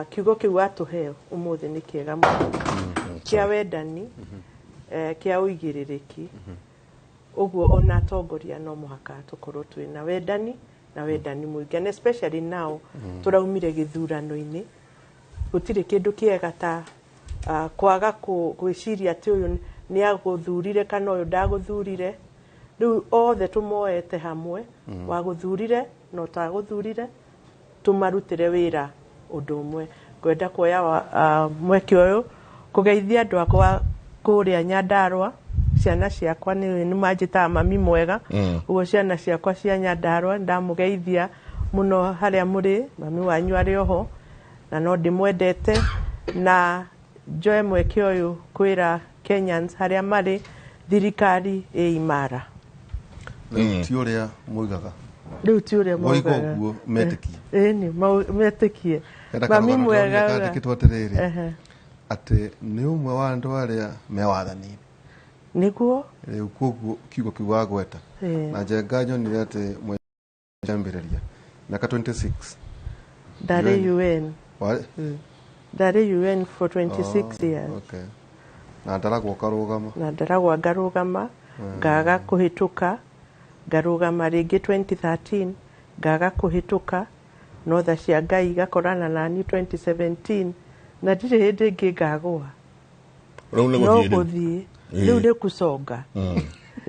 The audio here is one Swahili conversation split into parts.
kiugo kiu atuheo umuthi ni kiega muno kia wendani kia ũigĩrĩrĩki uguo ona atongoria no muhaka tukorwo twina wendani na wendani muingi, and especially now turaumire githurano-ini gutire kindu kiega ta kwaga gwiciria ati uyu ni aguthurire kana uyu ndaguthurire. Riu othe tumoete hamwe wa guthurire no taguthurire tumarutire wira undu umwe. Kwenda kuoya mweke uyu kugeithia andu akwa kuria Nyandarua, ciana ciakwa ni manjita mami mwega uguo ciana ciakwa cia Nyandarua ndamugeithia muno haria muri, mami wanyu ari oho na no ndimwendete na njoe mweke uyu kwira Kenyans haria mari thirikari imara. Ti uria muigaga Riu ti uria muigaga uguo metikie ni metikie mami mwega kandikitwo atiriri ati ni umwe wa andu aria mewathani niguo riu koguo kiugo kiu wagweta na njenga nyonire ati mwambiriria miaka 26 ndari UN ndari UN for 26 years. Okay. Na ndaragwo karugama ngarugama ngaga kuhituka ngarugama ringi 2013 ngaga kuhituka no tha cia Ngai gakorana nani 2017 na ndire hindi ingi ngagwa no guthii riu ni kusonga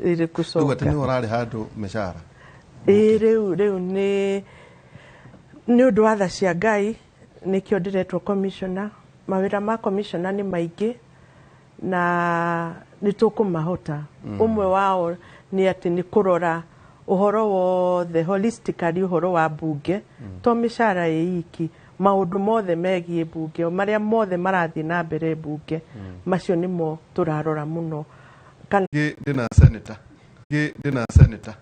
iri kusonga riu ati ni urari handu mishara riu ni undu wa tha cia Ngai nikio ndiretwo commissioner. Mawira ma commissioner ni maingi na nitukumahota umwe wao ni ati ni kurora uhoro wothe holistically uhoro wa mbunge to mishara iki maundu mothe megie mbunge maria mothe marathi na mbere mbunge macio nimo turarora muno kana ndina senator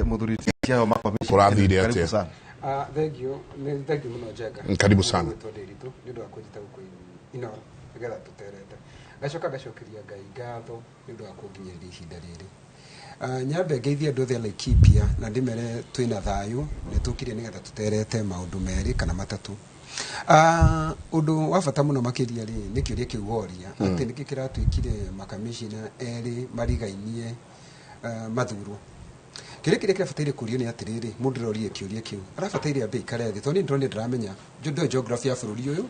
muthuriti yao makomishona kurathire atia thank you muno Njenga, karibu sana ndio akujita huko inoro ngetha tuterete gacokeria Ngai ngatho ndio akunginyirira ihinda riri. Nyambe ngeithia andu othe Laikipia na ndimere twina thayu ni tukire nigetha tuterete maundu meri kana matatu. Undu wa bata muno makiria ri ni kiuria kiu woria ati niki kiratwikire makamishina eri marigainie mathuro. Kiria kirabataire kurio ni atiriri mundu rorie kiuria kiu arabataire ambe ikare thi toni ndone ndramenya judo geography ya bururi uyu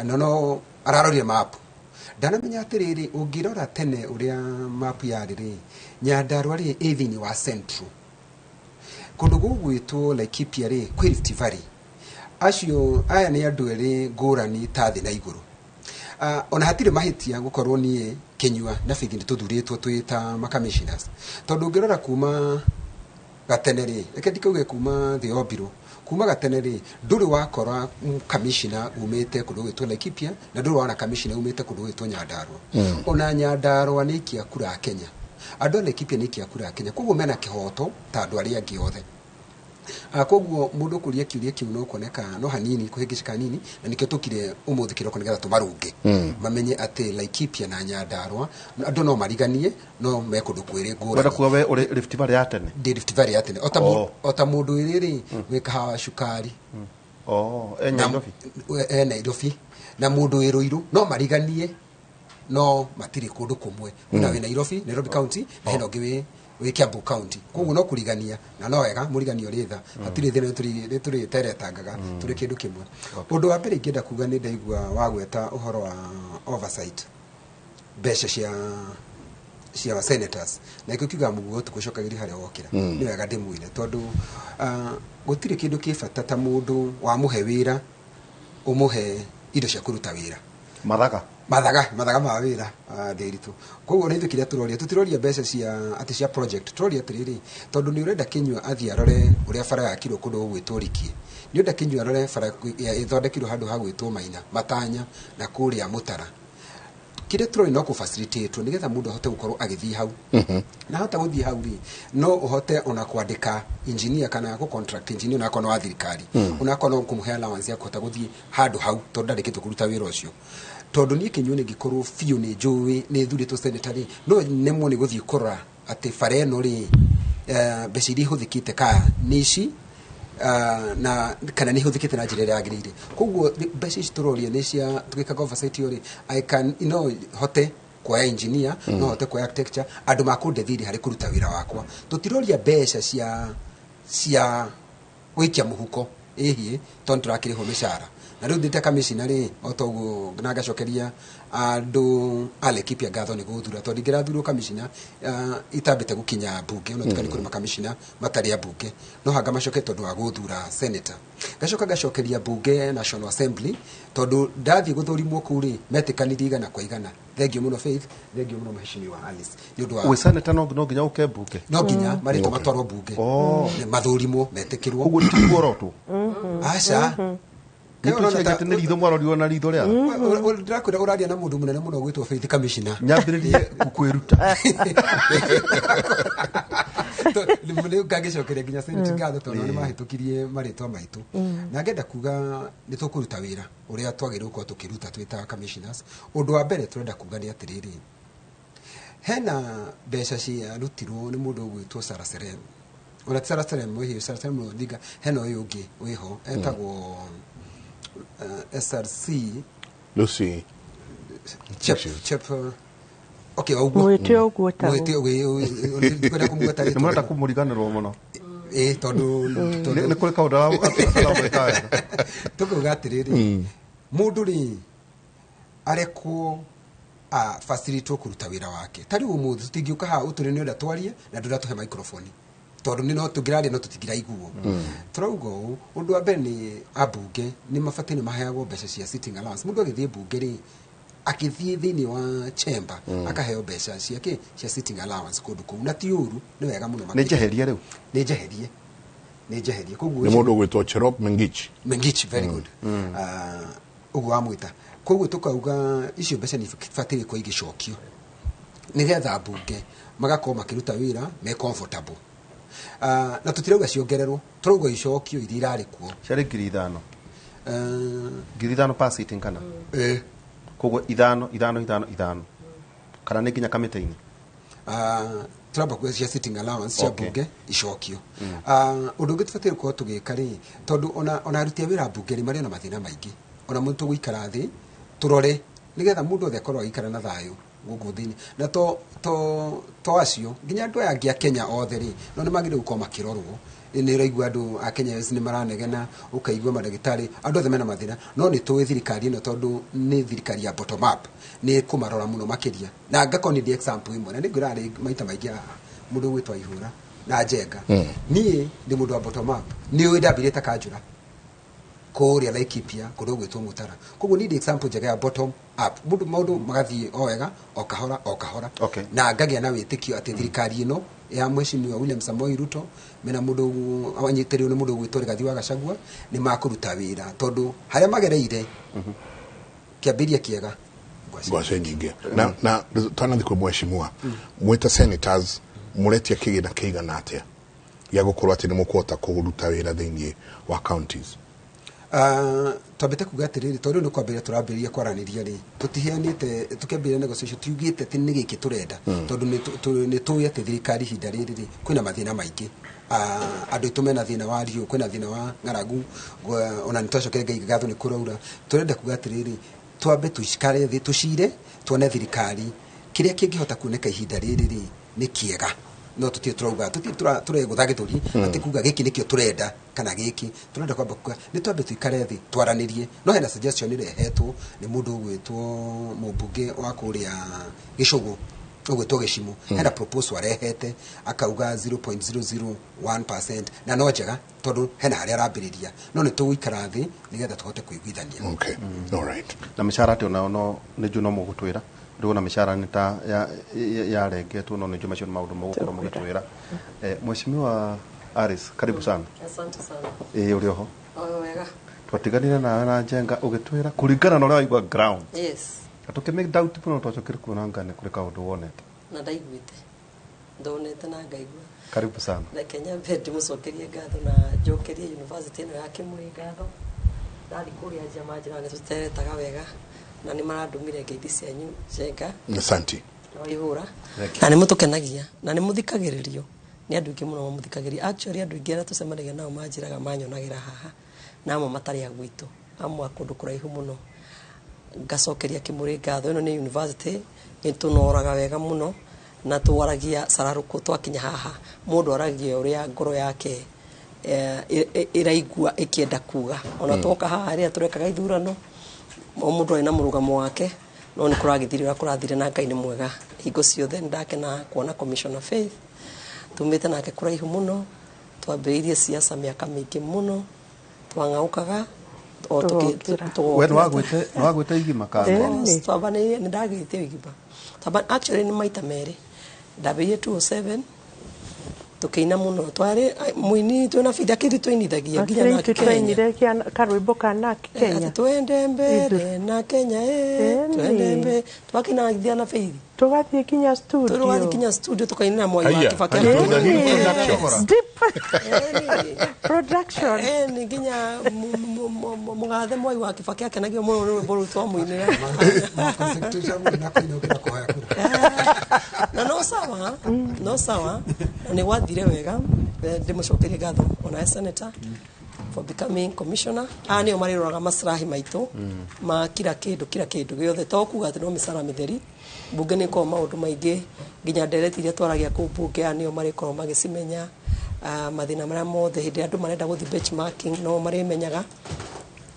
no ararorie map ndanamenya atiriri ungirora tene uria map yariri Nyandarua ri ethini wa central kundu gugwitwo Laikipia ri kwi Rift Valley acio aya ni andu eri ngurani tathi na iguru. Ona hatire mahitia gukorwo nie Kenyua na bithi tuthuritwo twita makamishioners tondu ngirora kuma gateneri reke ndikauge kuma the obiro kuma gateneri nduri wakora commissioner umete kundu gwitwo Laikipia na nduri wana commissioner umete kundu gwitwo Nyandarua. Ona Nyandarua ni kia kura Kenya, andu Laikipia ni kia kura Kenya, koguo mena kihoto ta andu aria angi othe. Koguo mundu kuria kiuria kiu no kuoneka no hanini kuhingicika nini na nikio tukire umuthi kiroko nigetha tumarunge mamenye ati Laikipia na Nyandarua andu no mariganie no mekundu kwiri ngura wenda kuwa we uri Rift Valley ya tene Rift Valley ya tene ota mundu iriri wikaha shukari Nairobi na mundu iruiru no mariganie no matiri kundu kumwe una we Nairobi county na hino ngiwe we Kiambu county koguo no kurigania na no wega muriganio ritha hatire thina turi teretangaga turi kindu kimwe. Undu wa mbere ngienda kuga ni ndaigua wagweta uhoro wa oversight besha cia senators na ikiuga muguo tukucokagiri haria wokira ni wega ndimwire tondu gutire kindu kibata ta mundu wa muhe wira umuhe indo cia kuruta wira mathaga ma wira ndiritu. Koguo ni thukire tutiroria mbeca cia project turoria atiriri tondu ni urenda Kenyua athia arore uria bara ya kiro kundu gwitwo Riki, ni urenda Kenyua arore bara ithondekirwo handu ha gwitwo Maina Matanya na kuria Mutara. Kire turori no ku facilitate nigetha mundu ahote gukorwo agithii hau na hota guthii hau ri no uhote ona kwandika engineer kana ku contract engineer na kono wa thirikari una kono kumuhe allowance ya kuhota guthii handu hau tondu ndarikitwo kuruta wira ucio tondu ni Kenyua ngikorwo fiu ni njui ni thurito senatari no nemo ni guthii kurora ati bara eno ri beciri huthikite ka nici na kana nĩ hũthĩkĩte na njĩra ĩrĩa yagĩrĩire koguo mbeca ici tũroria nĩ cia tũgĩka oversight yori I can hote kwa engineer no hote kwa architecture andũ makũndeithia harĩ kũruta wĩra wakwa tũtiroria mbeca cia gũikia mũhuko ĩhiĩ tondũ tũrakĩrĩhwo mĩcara na rĩu ndĩte commissioner rĩ otoguo na ngacokeria andũ Laikipia ngatho nĩ gũthura tondũ ingĩrathurwo commissioner itambĩte gũkinya mbunge no tikani kũrĩ commissioner matarĩ a mbunge no hanga macoke tondũ wa gũthura senator ngacokeria mbunge National Assembly tondũ ndathiĩ gũthũrimwo kũu rĩ metĩkanirie igana kwa igana thengiũ mũno Faith thengiũ mũno mheshimiwa Alice nĩ ũndũ wa we senator no nginya ũke mbunge no nginya marĩtwa matwarwo mbunge mathũrimwo metĩkĩrwo ũguo ti kuorotwo aca nĩ ritho mwarorirwo na ritho rĩa ndĩrakwĩra ũraria na mũndũ mũnene mũno gwĩtwo Faith Commissioner nyambĩrĩrie kwĩruta ngagĩcokeria nginya senate ngatho tondũ nĩ mahĩtũkirie marĩtwa maitũ na ngenda kuga nĩ tũkũruta wĩra ũrĩa twagĩrĩirwo gũkorwo tũkĩruta twĩta commissioners ũndũ wa mbere tũrenda kuga nĩ atĩrĩrĩ hena mbeca ciarutirwo nĩ mũndũ ũgwĩtwo Saraserem ona ti Saraserem wĩhiũ Saraserem Odinga hena ũyũ ũngĩ wĩho etagwo SRC Lucy Chep okay mwĩtio ũguo ta ndikwenda kũmweta nĩ marenda kũmũriganĩrwo mũno tondũ nĩ kũrĩ kaũndũ aramwĩka wega tũkauga atĩrĩrĩ mũndũ rĩ arekwo facilitwo kũruta wĩra wake ta rĩu ũmũthĩ tũtingĩũka haha ũtũre nĩ ũrĩa twarie na ndũratũhe microphone tondũ nĩ no tũngĩraria no tũtingĩraiguo tũrauga ũũ ũndũ wa mbere nĩ ambunge nĩ mabatiĩ nĩ maheagwo mbeca cia sitting allowance mũndũ agĩthiĩ mbunge rĩ akĩthiĩ thĩinĩ wa chamber akaheo mbeca ciake cia sitting allowance kũndũ kũu na ti ũru nĩ wega mũno nĩ njeherie rĩu nĩ njeherie koguo nĩ mũndũ ũgwĩtwo Cherop Mengich very good ũguo wamwĩta koguo tũkauga icio mbeca nĩ ibatiĩ kwa igĩcokio nĩgetha mbunge magakorwo makĩruta wĩra me comfortable na tũtirauga ciongererwo tũrauga icokio iria irarĩ kuo ciarĩ ngiri ithano per sitting kana koguo ithano kana nĩ nginya kamĩtĩ-inĩ turamba kuga cia sitting allowance cia mbunge icokio ũndũ ũngĩ tũbatiĩ gũkorwo tũgĩka rĩ tondũ ona aruti a wĩra mbunge nĩ marĩ na mathĩna maingĩ ona mũndũ tũgũikara thĩ tũrore nĩgetha mũndũ othe akorwo agĩikara na thayũ gũkũ thĩinĩ na to acio nginya andũ aya angĩ a Kenya othe rĩ no nĩ magĩrĩirwo gũkorwo makĩrorwo nĩ raigua andũ a Kenya nĩ maranegena ũkaigua mandagĩtarĩ andũ othe mena mathĩna no nĩ tũĩ thirikari ĩno tondũ nĩ thirikari ya bottom up nĩ kũmarora mũno makĩria na ngakorwo nĩ example imwe na nĩ ngwĩra maita maingĩ mũndũ gwĩtwa Ihũra na Njenga niĩ ndĩ mũndũ wa bottom up nĩ ũĩ ndambĩrĩte Kanjũra kũrĩa Laikipia kũndũ gwĩtwo Mutara koguo nĩ example njega ya bottom up mũndũ magathiĩ o wega o kahora na ngagĩa na wĩtĩkio atĩ thirikari ĩno ya mheshimiwa William Samoei Ruto mena mũndũ awanyitĩrĩirwo nĩ mũndũ gwĩtwo Rigathi wa Gachagua nĩ makũruta wĩra tondũ harĩa magereire kĩambĩria kĩega ngwacĩ nyingĩ na twanathiĩ kwĩ mheshimiwa mwĩta senators mũretia kĩgĩna kĩigana atĩa gĩa gũkorwo atĩ nĩ mũkũhota kũruta wĩra thĩinĩ wa counties twambĩte kuga atĩrĩrĩ tondũ nĩ kwambĩrĩria tũrambĩrĩria kwaranĩria rĩ tũtiheanĩte tũkĩambĩrĩria negotiation tiugĩte atĩ nĩ gĩkĩ tũrenda tondũ nĩ tũĩ atĩ thirikari ihinda rĩrĩ rĩ kwĩna mathĩna maingĩ andũ aitũ mena thĩna wa riũ kwĩna thĩna wa ng'aragu ona nĩ twacokere Ngai ngatho nĩ kũraura tũrenda kuga atĩrĩrĩ twambe tũcikare thĩ tũcire tuone thirikari kĩrĩa kĩngĩhota kuoneka ihinda rĩrĩ rĩ nĩ kĩega no tũtiĩ turauga tũtiĩ turegũtha gĩthũri atĩ kuga gĩkĩ nĩkĩo tũrenda kana gĩkĩ tũrenda kwamba kuga nĩ twambe tũikare thĩ twaranĩrie no hena suggestion ĩrehetwo nĩ mũndũ ũgwĩtwo mũmbunge wa kũrĩa Gĩcũgũ ũgwĩtwo Gĩcimũ hena proposal arehete akauga 0.001% na no njega tondũ hena harĩa arambĩrĩria no nĩ tũgũikara thĩ nĩgetha tũhote kũiguithania okay all right na mĩcara atĩ ona no nĩ njũ no mũgũtwĩra rĩu na mĩcara nĩ ta yarengetwo no nĩ njũ macio nĩ maũndũ mũgũkorwo mũgĩtwĩra mheshimiwa Alice karibu sana asante sana ũrĩ oho wega twatiganire nawe na Njenga ũgĩtwĩra kũringana na ũrĩa waigua ground yes atũkĩmake doubt mũno twacokire kuona ngane kũrĩ kaũndũ wonete na ndaiguĩte ndonete na ngaigua karibu sana na Kenya mbere mũcokerie ngatho na njokerie university ĩno ya Kĩmũrĩ ngatho ndari kũrĩa nja manjĩra nĩ tũteretaga wega na nĩ marandũmire ngeithi cianyu Njenga asante Ihũra na nĩ mũtũkenagia na nĩ mũthikagĩrĩrio nĩ andũ aingĩ mũno mamũthikagĩria. Actually andũ aingĩ arĩa tũcemanagia nao manjĩraga manyonagĩra haha na amwe matarĩ a gwitũ, amwe a kũndũ kũraihu mũno. Ngacokeria Kĩmũrĩ ngatho. Ĩno nĩ university ĩtũnoraga wega mũno na twaragia cararũkũ twakinya haha, mũndũ aragia ũrĩa ngoro yake ĩraigua ĩkĩenda kuga. Ona twoka haha rĩrĩa tũrekaga ithurano, o mũndũ arĩ na mũrũgamo wake, no nĩ kũragĩthire ũrĩa kũrathire na Ngai nĩ mwega hingo ciothe. Ndakena kuona Commissioner Faith, tumĩte nake kũraihu mũno, twambĩrĩirie siasa mĩaka mĩingĩ mũno, twang'aũkaga we nĩwagwĩte igima twabanĩire. Nĩ ndagĩte igima actually nĩ maita merĩ. Ndambĩrĩirie 2007 tukĩina mũno, twarĩ mũini twĩna Faith akĩthi twĩnithagia nginya na Kenya karwĩmbo kana Kenya twende mbere na Kenya twende mbere, twakinagithia na Faith tugathiĩ kinya studio, tũgathiĩ kinya studio tukainĩra Mwai wa Kibaki production nĩ nginya mũgathe Mwai wa Kibaki akenagio mũno nĩ rwĩmbo rũu twamũinĩra na no sawa nĩ gwathire wega. Ndĩmũcokerie ngatho ona senator for becoming commissioner. Nĩo marĩroraga maslahi maitũ ma kila kĩndũ gĩothe, to kuga atĩ no mĩcara mĩtheri. Mbunge nĩ korwo maũndũ maingĩ, nginya ndereti iria twaragia kũu mbunge nĩo marĩkorwo magĩcimenya. Mathĩna marĩa mothe hĩndĩ andũ marenda gũthiĩ benchmarking no marĩmenyaga.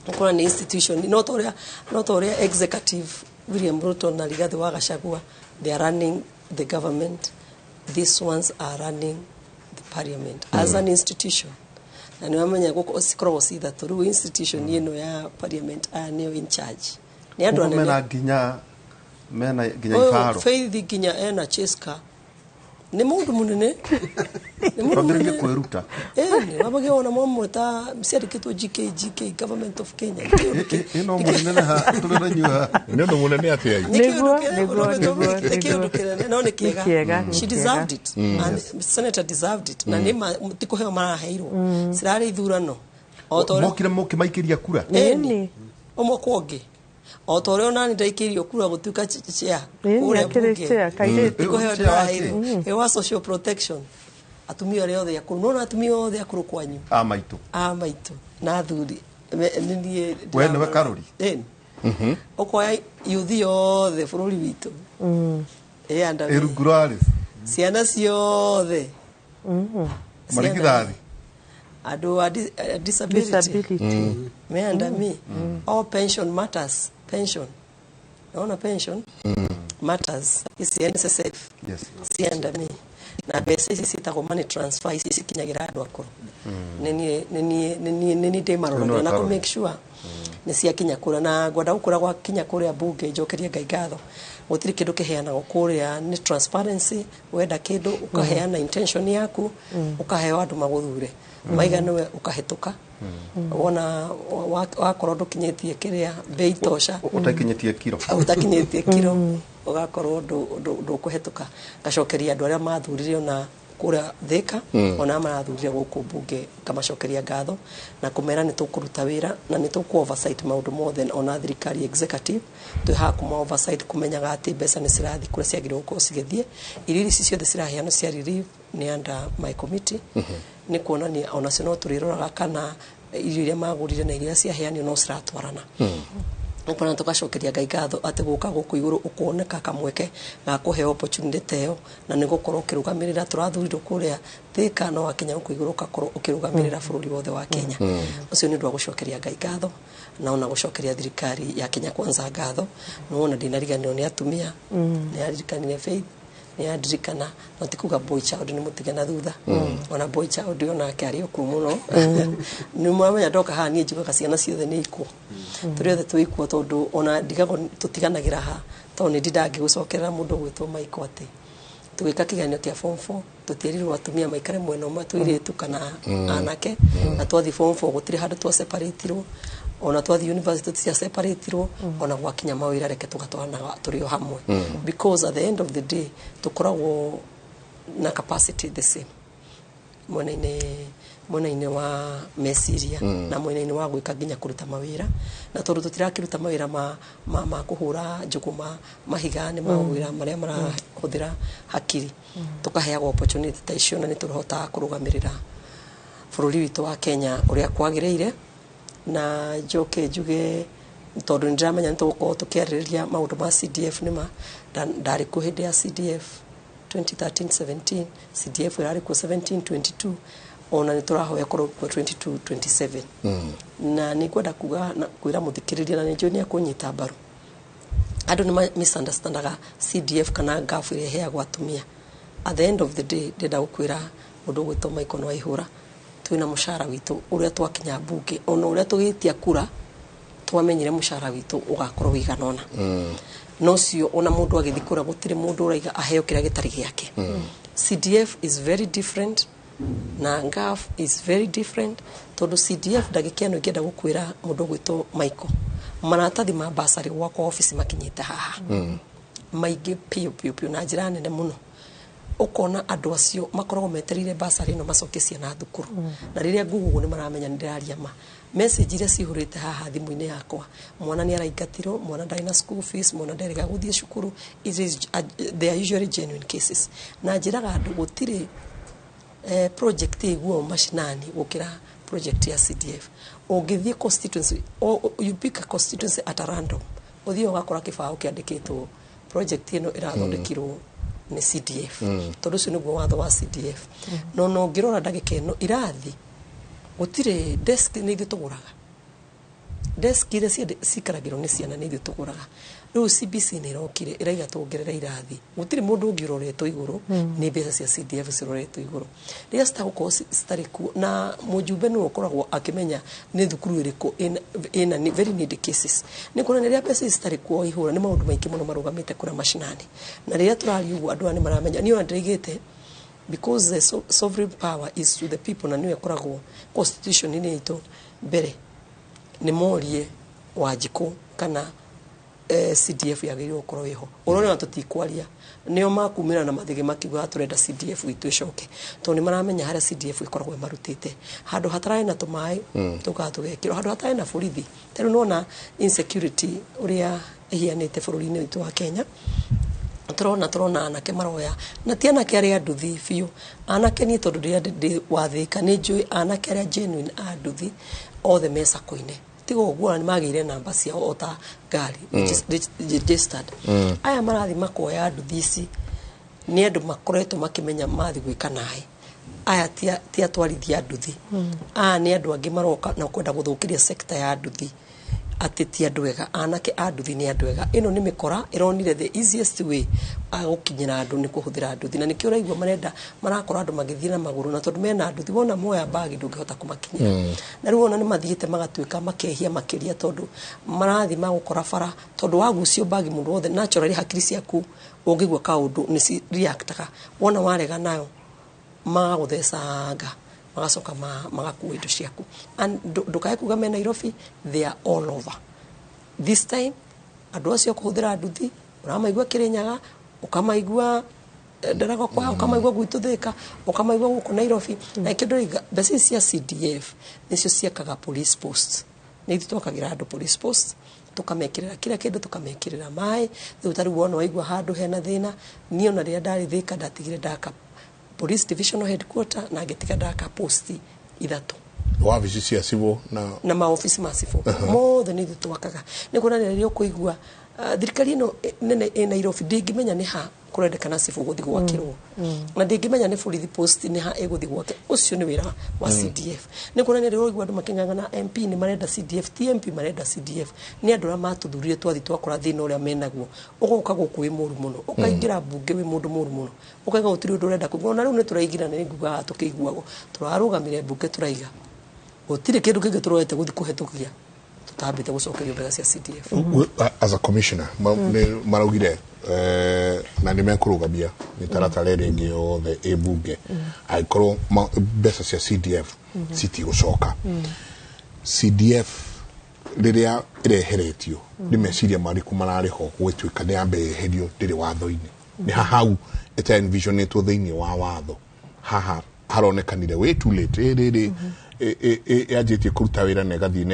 Ũkona nĩ institution, no ta ũrĩa executive William Ruto na Rigathi wa Gachagua, they are running the government. These ones are running the parliament as an institution. Na nĩwamenya gũkũ cikoragwo ci ithatũ, rĩu institution ĩno ya parliament nĩyo in charge. Nĩ andũ anene mena nginya ibaro. Faith nginya ena Cheska nĩ mũndũ mũnene, twambĩrĩrie kwĩruta. Wambagia ona mamwe ta ciandĩkĩtwo GK Government of Kenya. Ĩno mũnene ha tũrĩnyua nĩ ũndũ mũnene atĩa nĩguo kĩndũ kĩnene no nĩ kĩega. She deserved it and senator deserved it. Na nĩ ti kũheo maraheirwo cirarĩ ithurano o ta mokire mũkĩmaikĩria kura ũmwe kwa ũngĩ o ta ũrĩa onani ndaikĩrio kura gũtuĩka chair kũrĩa mbunge kũheo ndĩraheirwo wa social protection. Atumia arĩa othe akũrũ, no atumia othe akũrũ kwanyu maitũ na athuri nĩniĩ we nĩwe Karori ũkoya yuthi yothe bũrũri witũ ĩrungurarĩ ciana ciothe marigithathi andũ a disability me under me. All pension matters. Pension naona pension matters isi NSSF si under me. Na mbeca ici citagwo money transfer ici cikinyagĩra andũ akũrũ. Nĩ ndĩmarora na make sure nĩ ciakinya kũrĩa, na ngwenda gũkũra gwakinya kũrĩa mbunge njokerie Ngai ngatho. Gũtirĩ kĩndũ kĩheanagwo kũrĩa, nĩ transparency. Wenda kĩndũ ũkaheana intention yaku, ũkaheo andũ magũthure maiga nĩwe ũkahĩtũka. Wona wakorwo ndũkinyĩtie kĩrĩa bei tosha, utakinyĩtie kiro ũgakorwo ndũkũhĩtũka. Ngacokeria andũ arĩa mathurire ona kũrĩa Thĩka ona marathurire gũkũ mbunge, ngamacokeria ngatho na kũmera nĩ tũkũruta wĩra na nĩ tũkũ oversight maũndũ mothe ona thirikari executive. Twĩhaha kuma oversight kũmenyaga atĩ mbeca nĩ cirathiĩ kũrĩa ciagĩrĩirwo gũkorwo cigĩthiĩ. Irio ici ciothe ciraheanwo cia relief nĩ under my committee. Nĩ kuonania onacio no tũrĩroraga kana irio iria magũrire na iria ciaheanio no ciratwarana. Ũkona tũgacokeria Ngai ngatho atĩ gũka gũkũ igũrũ ũkuoneka kamweke ga kũheo opportunity teo na nĩ gũkorwo ũkĩrũgamĩrĩra. Tũrathurirwo kũrĩa Thĩka no wakinya gũkũ igũrũ ũgakorwo ũkĩrũgamĩrĩra bũrũri wothe wa Kenya. Ũcio nĩ ũndũ wa gũcokeria Ngai ngatho na ona gũcokeria thirikari ya Kenya Kwanza ngatho. No ona ndinariganĩrwo nĩ atumia, nĩ aririkanire Faith, nĩ andirikana no ti kuga boy child nĩ mũtige na thutha. Ona boy child onake arĩ okuo mũno. Nĩ mwamenya ndoka haha niĩ njugaga ciana ciothe nĩ ikuo, tũrĩ othe twĩ ikuo tondũ ona ndigagwo tũtiganagĩra ha tondũ nĩ ndangĩgũcokerera mũndũ gwĩtwo Maiko atĩ tũgĩka kĩgeranio kĩa form 4 tũtĩerirwo atumia maikare mwena ũmwe tũirĩtu kana anake, na twathiĩ form 4 gũtirĩ handũ twa separateirwo, ona twathiĩ university cia separateirwo, ona gwakinya mawĩra reke tũgatwaranaga tũrĩ o hamwe, because at the end of the day tũkoragwo na capacity the same mwena-inĩ mwena-inĩ wa meciria na mwena-inĩ wa gwĩka nginya kũruta mawĩra na tondũ tũtirakĩruta mawĩra ma kũhũra njũgũma mahiga nĩ mawĩra marĩa marahũthĩra hakiri tũkaheagwo opportunity ta icio na nĩ tũhotaga kũrũgamĩrĩra bũrũri witũ wa Kenya ũrĩa kwagĩrĩire na njoke njuge tondũ nĩ ndĩramenya nĩ tũgũkorwo tũkĩarĩrĩria maũndũ ma CDF nĩma ndarĩ kuo hĩndĩ ya CDF 2013-17 CDF ĩrarĩ kuo 17-22 ona nĩ tũrahoya korwo kuo 22-27 na nĩ ngwenda kwĩra mũthikĩrĩria na nĩ njũĩ nĩ akũnyita mbaru andũ nĩ misunderstandaga CDF kana ngafu ĩrĩa ĩheagwo atumia at the end of the day ndĩrenda gũkwĩra mũndũ ũgwĩtwo Michael Waihũra twĩna mũcara witũ ũrĩa twakinya mbunge ona ũrĩa tũgĩtia kura twamenyire mũcara witũ ũgakorwo wĩigana no cio ona mũndũ agĩthi kura gũtirĩ mũndũ ũraiga aheo kĩrĩa gĩtarĩ gĩake CDF is very different na ngaf is very different tondũ CDF ndagĩkĩano ingĩenda gũkwĩra mũndũ ũgwĩtwo Michael maratathi ma basarĩ gwakwa ofici makinyĩte haha maingĩ piũ na njĩra nene mũno ukona andũ acio makoragwo metereire basarĩ ĩno macokie ciana thukuru na rĩrĩa Google nĩ maramenya nĩ ndĩraria ma message iria cihũrĩte haha thimũ-inĩ yakwa mwana nĩ araingatirwo mwana ndarĩ na school fees mwana ndarĩ gũthiĩ cukuru they are usually genuine cases na njĩraga andũ gũtirĩ project iguo mashinani gũkĩra project ya CDF ũngĩthiĩ constituency you pick a constituency at a random ũthiĩ ũgakora kĩbaũ kĩandĩkĩtwo project ĩno ĩrathondekirwo nĩ CDF tondũ ũcio nĩguo watho wa CDF no ngĩrora ndagĩka ĩno irathi gũtirĩ desk nĩ ithuĩ tũgũraga desk iria cikaragĩrwo nĩ ciana nĩ ithuĩ tũgũraga rĩu CBC nĩ ĩrokire ĩraiga tuongerera irathi gũtirĩ mũndũ ũngĩ ũroretwo igũrũ nĩ mbeca cia CDF ciroretwo igũrũ rĩrĩa citagũkorwo citarĩ kuo na mũjumbe nĩ ũkoragwo akĩmenya nĩ thukuru ĩrĩkũ ĩna very needy cases nĩ kuona rĩrĩa mbeca citarĩ kuo ihũra nĩ maũndũ maingĩ mũno marũgamĩte kũrĩa mashinani na rĩrĩa tũrari ũguo andũ nĩ maramenya niĩ ndirigĩte because the sovereign power is to the people na niwe koragwo constitution ni ito mbere ni morie Wanjikũ kana CDF yagĩrĩirwo gũkorwo iho urona tutikwaria nio makumira na mathige makiuga turenda CDF itu icoke to ni maramenya haria CDF ikoragwo marutite handu hataraĩ na tumaĩ tukatugekiro handu hataraĩ na borithi tero nona insecurity uria ihianite bũrũri-inĩ witũ wa Kenya turona anake maroya na ti anake arĩa nduthi biũ anake ni tondu rĩrĩa wathĩka nĩ njũĩ anake arĩa genuine a nduthi othe me sako-inĩ tiga ũguo nĩ magĩire namba ciao ota ngari registered aya marathi makoya nduthi ici nĩ andũ makoretwo makĩmenya mathi gwĩka naĩ aya ti atwarithia nduthi aya nĩ andũ angĩ maroka na kwenda gũthũkĩria sector ya nduthi ateti andũ ega anake a nduthi nĩ andũ ega ĩno nĩ mĩkora ĩronire the easiest way gũkinyĩra andũ nĩ kũhũthĩra nduthi na nĩkĩo ũraigua marakora andũ magĩthiĩ na magũrũ na tondũ mena nduthi wona moya bagi ndũngĩhota kũmakinyĩra na rĩu ona nĩ mathiĩte magatuĩka makehia makĩria tondũ marathi magũkora bara tondũ wagucio bagi mũndũ wothe naturally hakiri ciaku ũngĩgua kaũndũ nĩ reactaga wona warega nayo magagũthecanga magacoka magakuua indo ciaku ndukae kuga me Nairobi they are all over this time andũ acio kũhũthĩra nduthi ũramaigua Kĩrĩnyaga ũkamaigua Ndaragwa ũkamaigua gwitũ Thĩka ũkamaigua gũkũ Nairobi na kĩndũ mbeca cia CDF nĩcio ciakaga police post nĩ ithuĩ twakagĩra andũ police post tukamekĩrĩra kila kĩndũ tukamekĩrĩra maĩ rĩu tarĩ wona waigua handũ hena thĩna niĩ ona rĩrĩa ndarĩ Thĩka ndatigire ndaka police divisional headquarter na ngĩtiga ndaka post ithatu wabici cia civil na maofisi ma civil mothe nĩ twakaga nĩ kuona rĩrĩa ũkũigua thirikari ĩno nene ĩ Nairobi ndĩngĩmenya nĩ ha kũrendekana civil gũthi gwakĩrwo na ndĩngĩmenya nĩ borithi post nĩ ha ĩgũthi gwake ũcio nĩ wĩra wa CDF nĩ kuona rĩrĩa ũkũigua andũ makĩng'ang'ana MP nĩ marenda CDF TMP marenda CDF nĩ andũ arĩa matũthurire twathi twakora thĩna ũrĩa menaguo ũgoka gũkũ wĩ mũru mũno ũkaingĩra mbunge wĩ mũndũ mũru mũno ũkaiga gũtirĩ ũndũ ũrenda kuga na rĩu nĩ tũraigina nĩ nguga tũkĩiguagwo tũrarũgamire mbunge tũraiga gũtirĩ kĩndũ kĩngĩ tũroete gũthi kũhetũkia tutambĩte gũcokerio mbeca cia CDF as a commissioner maraugire na nĩ mekũrũgamia mĩtaratara ĩrĩa ĩngĩ yothe ĩ mbunge angĩkorwo mbeca cia CDF citigũcoka CDF rĩrĩa ĩreheretio nĩ meciria marĩkũ mararĩho gwĩtuĩka nĩ ambe yeherio ndĩrĩ watho-inĩ nĩ hau ĩta envisionĩtwo thĩinĩ wa watho haha haronekanire way too late riri yajitie kuruta wira negathie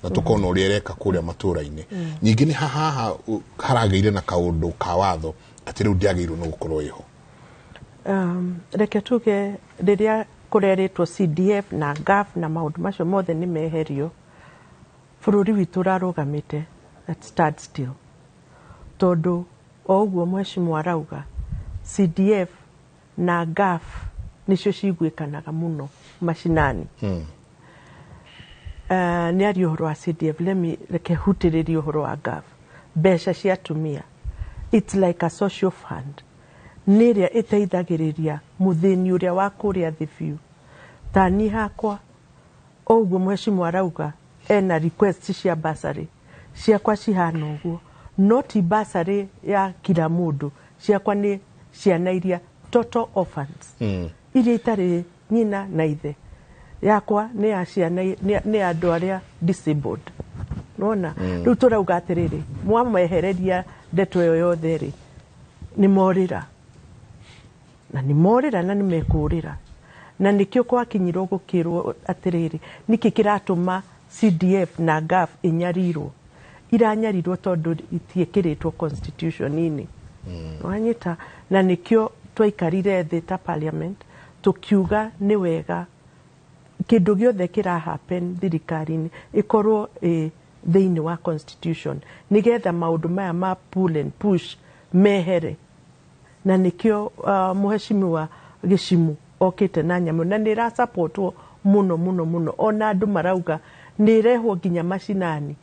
na tukona uri ereka kuria matura-ini nyingi ni haha harageire na kaundu ka watho ati riu ndiagirwo no gukorwo iho reke tuge riria kureretwo CDF na GAF na maundu macio mothe ni meherio bururi witu rarugamite at stand still tondu o uguo mheshimiwa arauga CDF na GAF nicio ciguikanaga muno mashinani ni ari uhoro wa CDF reke hutiririe uhoro wa GAF mbeca cia atumia it's like a social fund niria iteithagiriria muthini uria wa kuria the few tani hakwa oguo mheshimiwa arauga ena request cia basari ciakwa cihana uguo not basari ya kila mundu ciakwa ni ciana iria total orphans iria itari nyina na ithe yakwa ni ya ciana ni andu aria disabled nona riu turauga atiriri mwamehereria ndeto yo yothe ri ni morira na ni mekurira na nikio kwakinyirwo gukirwo atiriri niki kiratuma CDF na GAF inyarirwo iranyarirwo tondu itiekiritwo constitution-ini wanyita na nikio twaikarire thi ta parliament tukiuga ni wega kindu giothe kira happen thirikari-ini ikorwo thiini wa constitution nigetha maundu maya ma pull and push mehere na nikio mheshimiwa Gicimu okite na nyamu na nira supportwo muno ona andu marauga nirehwo nginya mashinani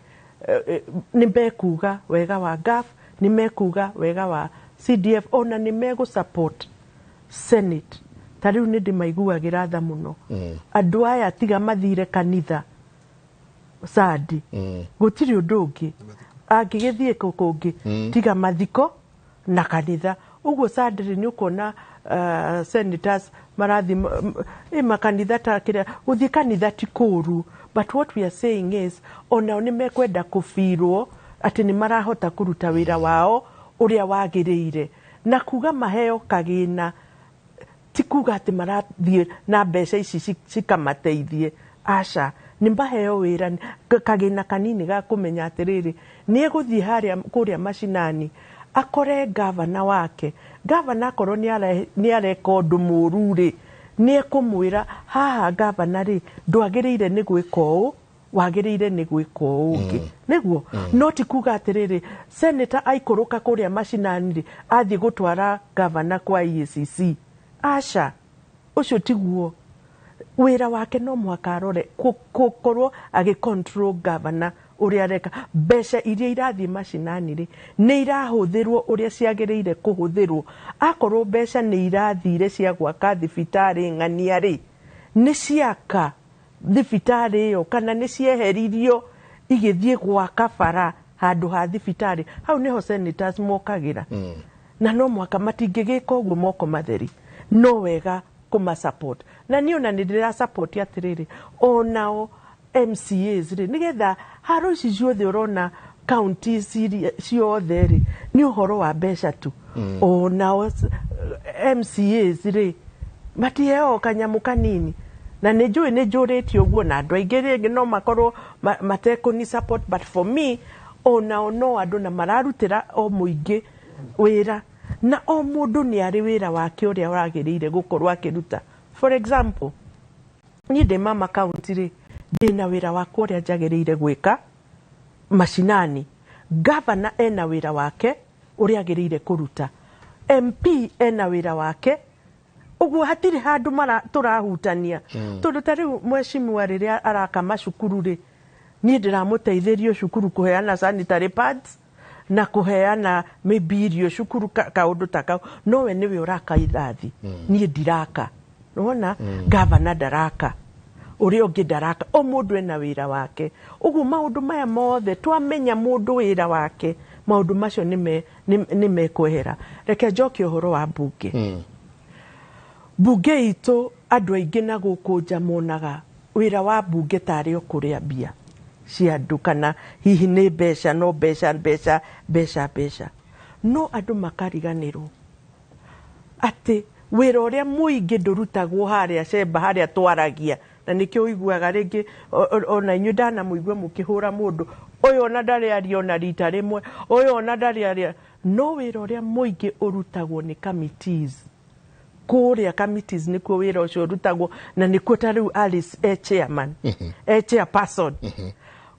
nimekuga wega wa GAF nimekuga wega wa CDF ona nimegu support Senate tariu ni ndimaiguagira tha muno andu aya tiga mathire kanitha sadi gutiri undu ungi angigithie kukungi tiga mathiko na kanitha uguo sadri ni ukona senators marathi makanitha takira uthi kanitha ti kuru but what we are saying is ona ni mekwenda kufirwo ati ni marahota kuruta wira wao uria wagiriire na kuga maheo kagina ti kuga ati marathie na mbeca ici cikamateithie aca ni maheo wira kagina kanini ga kumenya atiriri ni eguthie haria kuria mashinani akore governor wake governor akorwo ni areka undu muru ri ni ekumwira haha governor ri ndwagiriire ni gwika uu wagiriire ni gwika ungi niguo no ti kuga atiriri senator aikuruka kuria mashinani ri athie gutwara governor kwa EACC aca ucio tiguo wira wake no mwaka arore kukorwo agi control governor uria reka mbeca iria irathie mashinani ri ni irahuthirwo uria ciagiriire kuhuthirwo akorwo mbeca ni irathire cia gwaka thibitari ng'ania ri ni ciaka thibitari yo kana ni cieheririo igithie gwaka bara handu ha thibitari hau niho senators mokagira na no mwaka matingigika uguo moko matheri no wega kuma support na ni ona ni ndira support atiriri onao MCAs ri nigetha haro ici ciothe urona counties ciothe ri ni uhoro wa mbeca tu onao MCAs ri matiheo kanyamu kanini na ni njuritio uguo na andu aingi ringi no makorwo matekuni support but for me onao no andu na mararutira o muingi wira na o mundu ni ari wira wake uria wagiriire gukorwo akiruta for example ni de mama county ri ndina wira wakwa uria njagiriire gwika mashinani governor ena wira wake uria agiriire kuruta MP ena wira wake uguo hatiri handu turahutania tondu tariu mheshimiwa riria araka macukuru ri ni ndiramuteithirio cukuru kuheana sanitary pads na kuheana maybe irio cukuru kaundu takau nowe niwe uraka irathi ni ndiraka unaona governor daraka uria ungi daraka o mundu ena wira wake uguo maundu maya mothe twamenya mundu wira wake maundu macio ni mekwehera reke njoke uhoro wa mbunge mbunge itu andu aingi na guku nja monaga wira wa mbunge tari ukuria mbia cia andu kana hihi ni mbeca no mbeca no andu makariganirwo ati wĩra ũrĩa mũingĩ ndũrutagwo harĩa cemba harĩa twaragia na nĩkĩo ũiguaga rĩngĩ ona inyuĩ ndanamũigua mũkĩhũra mũndũ ũyũ ona ndarĩ aria ona rita rĩmwe ũyũ ona ndarĩ aria no wĩra ũrĩa mũingĩ ũrutagwo nĩ committees kũrĩa committees nĩkuo wĩra ũcio ũrutagwo na nĩkuo ta rĩu Alice chairman chairperson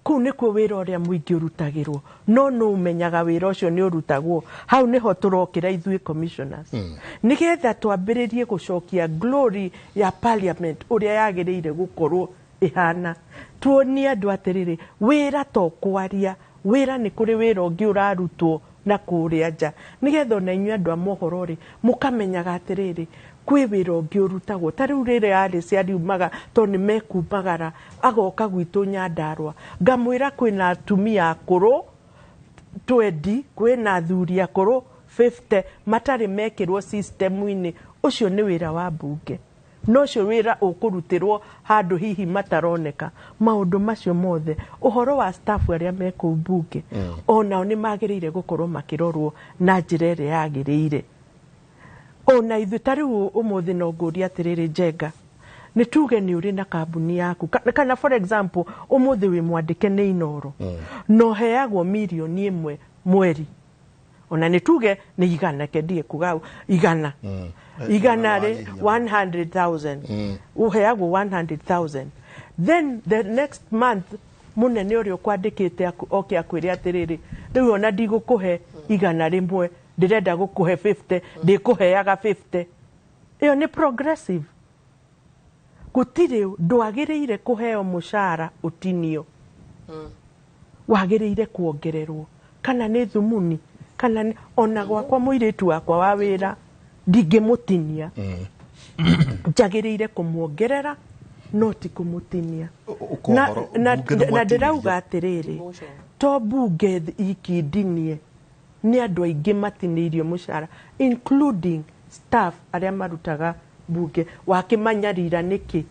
kũu nĩkuo wĩra ũrĩa mũingĩ ũrutagĩrwo no ũmenyaga wĩra ũcio nĩ ũrutagwo hau nĩho tũrokĩra ithuĩ commissioners nĩgetha twambĩrĩrie gũcokia glory ya parliament ũrĩa yagĩrĩire gũkorwo ihana tuonie andũ atĩrĩrĩ wĩra to kwaria wĩra nĩ kũrĩ wĩra ũngĩ ũrarutwo na kũrĩa nja nĩgetha ona inyuĩ andũ a mohoro rĩ mũkamenyaga atĩrĩrĩ kwĩ wĩra ũngĩ ũrutagwo ta rĩu rĩrĩa Alice ariumaga to nĩ mekumagara agoka gwitũ Nyandarua ngamwĩra kwĩna atumia akũrũ 20 kwĩna athuri akũrũ 50 matarĩ mekĩrwo system-inĩ ũcio nĩ wĩra wa mbunge no ũcio wĩra ũkũrutĩrwo handũ hihi mataroneka maũndũ macio mothe ũhoro wa staff arĩa me kũu mbunge onao nĩ magĩrĩire gũkorwo makĩrorwo na njĩra ĩrĩa yagĩrĩire ona ithuĩ ta rĩu ũmũthĩ no ngũria atĩrĩrĩ Njenga nĩ tuge nĩ ũrĩ na kambuni yaku kana for example ũmũthĩ wĩ mwandĩke nĩ Inoro no heagwo mirioni 1 mweri ona nĩ tuge nĩ igana kendie kuga igana rĩ 100,000 uheagwo 100,000 then the next month munene ũrĩa kwandĩkĩte oke akwĩre atĩrĩrĩ rĩu ona ndigũkũhe igana rĩmwe ndĩrenda gũkũhe 50 ndĩkũheaga 50 ĩyo nĩ progressive gũtirĩ ndwagĩrĩire kũheo mũcara ũtinio wagĩrĩire kuongererwo kana nĩ thumuni kana ona gwakwa mũirĩtu wakwa wa wĩra ndingĩmũtinia njagĩrĩire kũmuongerera no ti kũmũtinia na ndĩrauga atĩrĩrĩ to mbunge iki ndinie nĩ andũ aingĩ matinĩirio mũcara including staff arĩa marutaga mbunge wakĩmanyarira nĩkĩ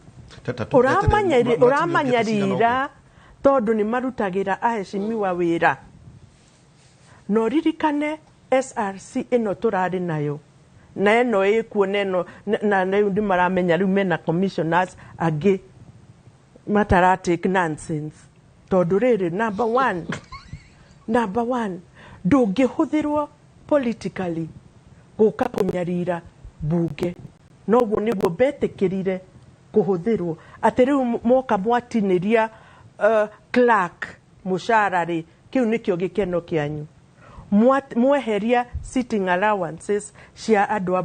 ũramanyarira tondũ nĩ marutagĩra aheshimiwa wĩra no ririkane SRC ĩno tũrarĩ nayo na ĩno ĩkuo na rĩu ndĩmaramenya rĩu mena commissioners angĩ matara take nonsense tondũ rĩrĩ number one ndũngĩhũthĩrwo politically gũka kũnyarira mbunge noguo nĩguo betĩkĩrire kũhũthĩrwo atĩ rĩu moka mwatinĩria clerk mũcara rĩ kĩu nĩkĩo gĩkeno kĩanyu mweheria sitting allowances cia andũ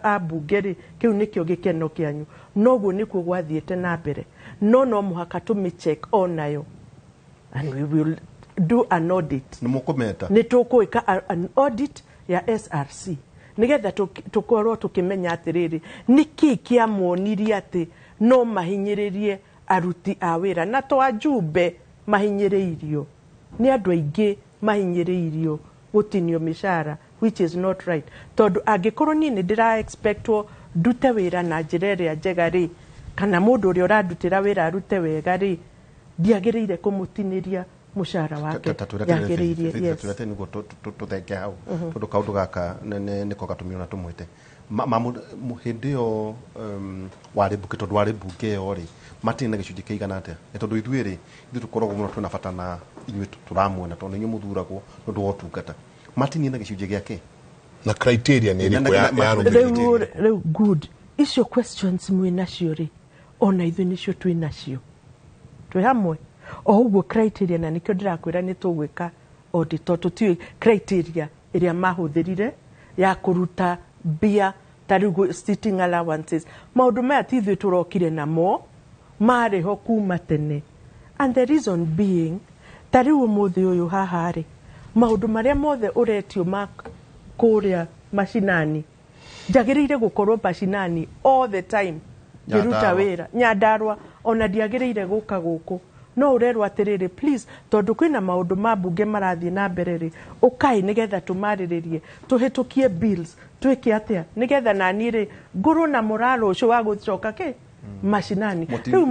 a mbunge rĩ kĩu nĩkĩo gĩkeno kĩanyu noguo nĩkuo gwathiĩte na mbere no mũhaka tũmĩcheck onayo and we will do an audit nĩ tũkũĩka an audit ya SRC nĩgetha tũkorwo tũkĩmenya atĩrĩrĩ nĩkĩ kĩamonirie atĩ no mahinyĩrĩrie aruti a wĩra na to ajumbe mahinyĩrĩirio nĩ andũ aingĩ mahinyĩrĩirio gũtinio mĩcara which is not right tondũ angĩkorwo niĩ nĩ ndĩra expectwo ndute wĩra na njĩra ĩrĩa njega rĩ kana mũndũ ũrĩa ũrandutĩra wĩra arute wega rĩ ndiagĩrĩire kũmũtinĩria mũcara wake yagĩrĩirie yes nĩguo tũthenge hau tondũ kaũndũ gaka nĩko gatũmiona tũmwĩte hĩndĩ ĩyo warĩ mbunge tondũ warĩ mbunge ĩyo rĩ matirĩ na gĩcunjĩ kĩigana atĩa tondũ ithuĩ rĩ ithuĩ tũkoragwo mũno twĩna bata na inyuĩ tũramuona tondũ inyuĩ mũthuragwo nĩ ũndũ wa ũtungata matinĩ na gĩcunjĩ gĩake na criteria nĩ ĩrĩkũ ya rĩu good icio questions mwĩ nacio rĩ ona ithuĩ nĩcio twĩ nacio twĩ hamwe o ũguo criteria na nĩkĩo ndĩrakwĩra nĩ tũgwĩka audit tũtiũĩ criteria ĩrĩa mahũthĩrire ya kũruta mbia ta rĩu sitting allowances maũndũ maya ti ithuĩ tũrokire namo marĩ ho kuma tene and the reason being ta rĩu ũmũthĩ ũyũ haha rĩ maũndũ marĩa mothe ũretio ma kũrĩa macinani njagĩrĩire gũkorwo macinani all the time ngĩruta wĩra Nyandarua ona ndiagĩrĩire gũka gũkũ no ũrerwo atĩrĩrĩ please tondũ kwĩna maũndũ ma mbunge marathiĩ na mbere rĩ ũkai nĩgetha tũmarĩrĩrie tũhĩtũkie bills twĩke atĩa nĩgetha naniĩ rĩ ngũrũ na moralo ũcio wa gũcoka macinani rĩu